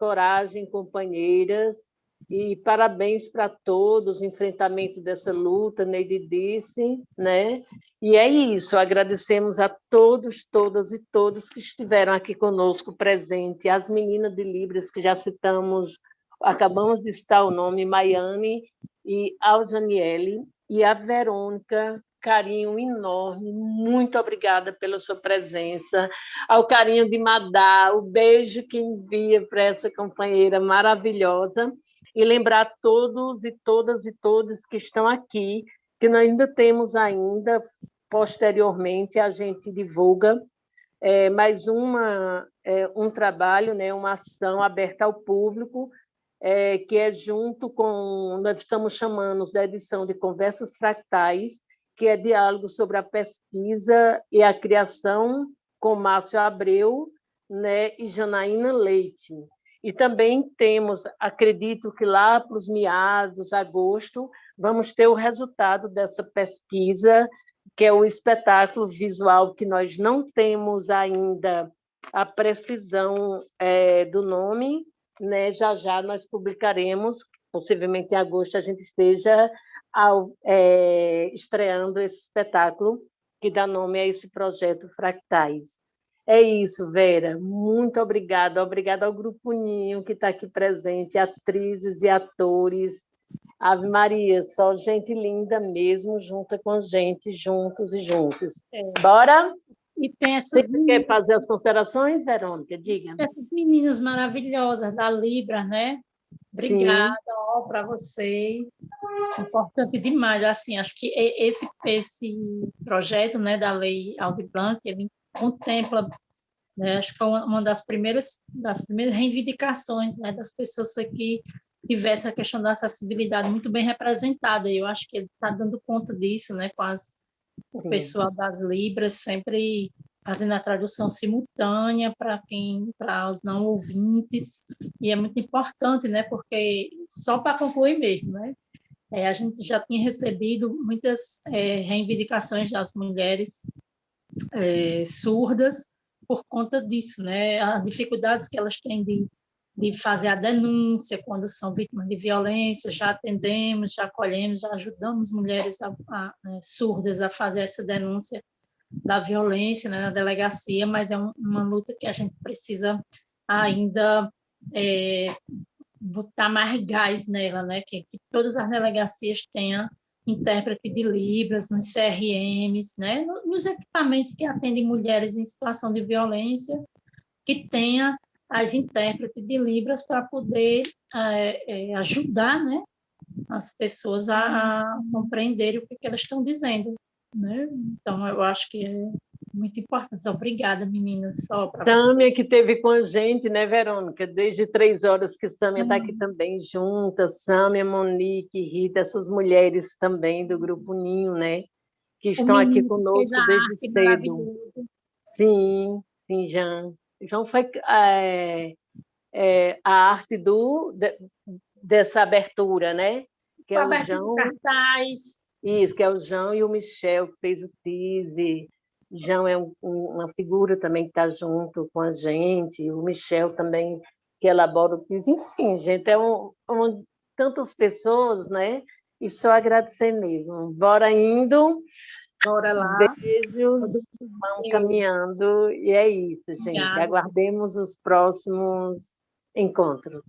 e parabéns para todos, o enfrentamento dessa luta, Neide disse, né? E é isso, agradecemos a todos, todas e todos que estiveram aqui conosco presente, as meninas de Libras que já citamos, acabamos de citar o nome, Maiane e Aljaniele, e a Verônica, carinho enorme, muito obrigada pela sua presença, ao carinho de Madá, o beijo que envia para essa companheira maravilhosa, e lembrar a todos e todas e todos que estão aqui, que nós ainda temos posteriormente a gente divulga mais um trabalho, né, uma ação aberta ao público, que é junto com, nós estamos chamando da edição de Conversas Fractais, que é diálogo sobre a pesquisa e a criação com Márcio Abreu, né, e Janaína Leite. E também temos, acredito que lá para os meados, agosto, vamos ter o resultado dessa pesquisa, que é o espetáculo visual, que nós não temos ainda a precisão do nome, né? Já nós publicaremos, possivelmente em agosto a gente esteja estreando esse espetáculo, que dá nome a esse projeto Fractais. É isso, Vera. Muito obrigada. Obrigada ao Grupo Ninho, que está aqui presente, atrizes e atores. Ave Maria, só gente linda mesmo, junta com gente, juntos e juntos. Bora? E tem essas Você quer fazer as considerações, Verônica? Diga. Essas meninas maravilhosas da Libra, né? Obrigada para vocês. Importante demais. Assim, acho que esse projeto, né, da Lei Aldir Blanc, ele contempla, né, acho que foi uma das primeiras reivindicações, né, das pessoas que tivesse a questão da acessibilidade muito bem representada. Eu acho que ele está dando conta disso, né, com o pessoal das Libras sempre fazendo a tradução simultânea para os não ouvintes, e é muito importante, né, porque, só para concluir mesmo, né, a gente já tinha recebido muitas reivindicações das mulheres surdas por conta disso, né, as dificuldades que elas têm de fazer a denúncia quando são vítimas de violência. Já atendemos, já acolhemos, já ajudamos mulheres surdas a fazer essa denúncia da violência, né, na delegacia, mas é uma luta que a gente precisa ainda botar mais gás nela, né, que todas as delegacias tenham intérprete de Libras, nos CRMs, né, nos equipamentos que atendem mulheres em situação de violência, que tenha as intérpretes de Libras para poder ajudar, né, as pessoas a compreenderem o que elas estão dizendo, né? Então, eu acho que é muito importantes. Obrigada, meninas. Só para Sâmia, que esteve com a gente, né, Verônica? Desde 3 horas que Sâmia está aqui também junta. Sâmia, Monique, Rita, essas mulheres também do Grupo Ninho, né? Que estão aqui conosco desde cedo. Sim, sim, Jean. João foi a arte dessa abertura, né? Que é o João. Cartaz. Isso, que é o João e o Michel, que fez o teaser. João é uma figura também que está junto com a gente, o Michel também, que elabora o teaser. Enfim, gente, tantas pessoas, né? E só agradecer mesmo. Bora indo. Bora lá. Beijos, vamos caminhando, e é isso, gente. Obrigada. Aguardemos os próximos encontros.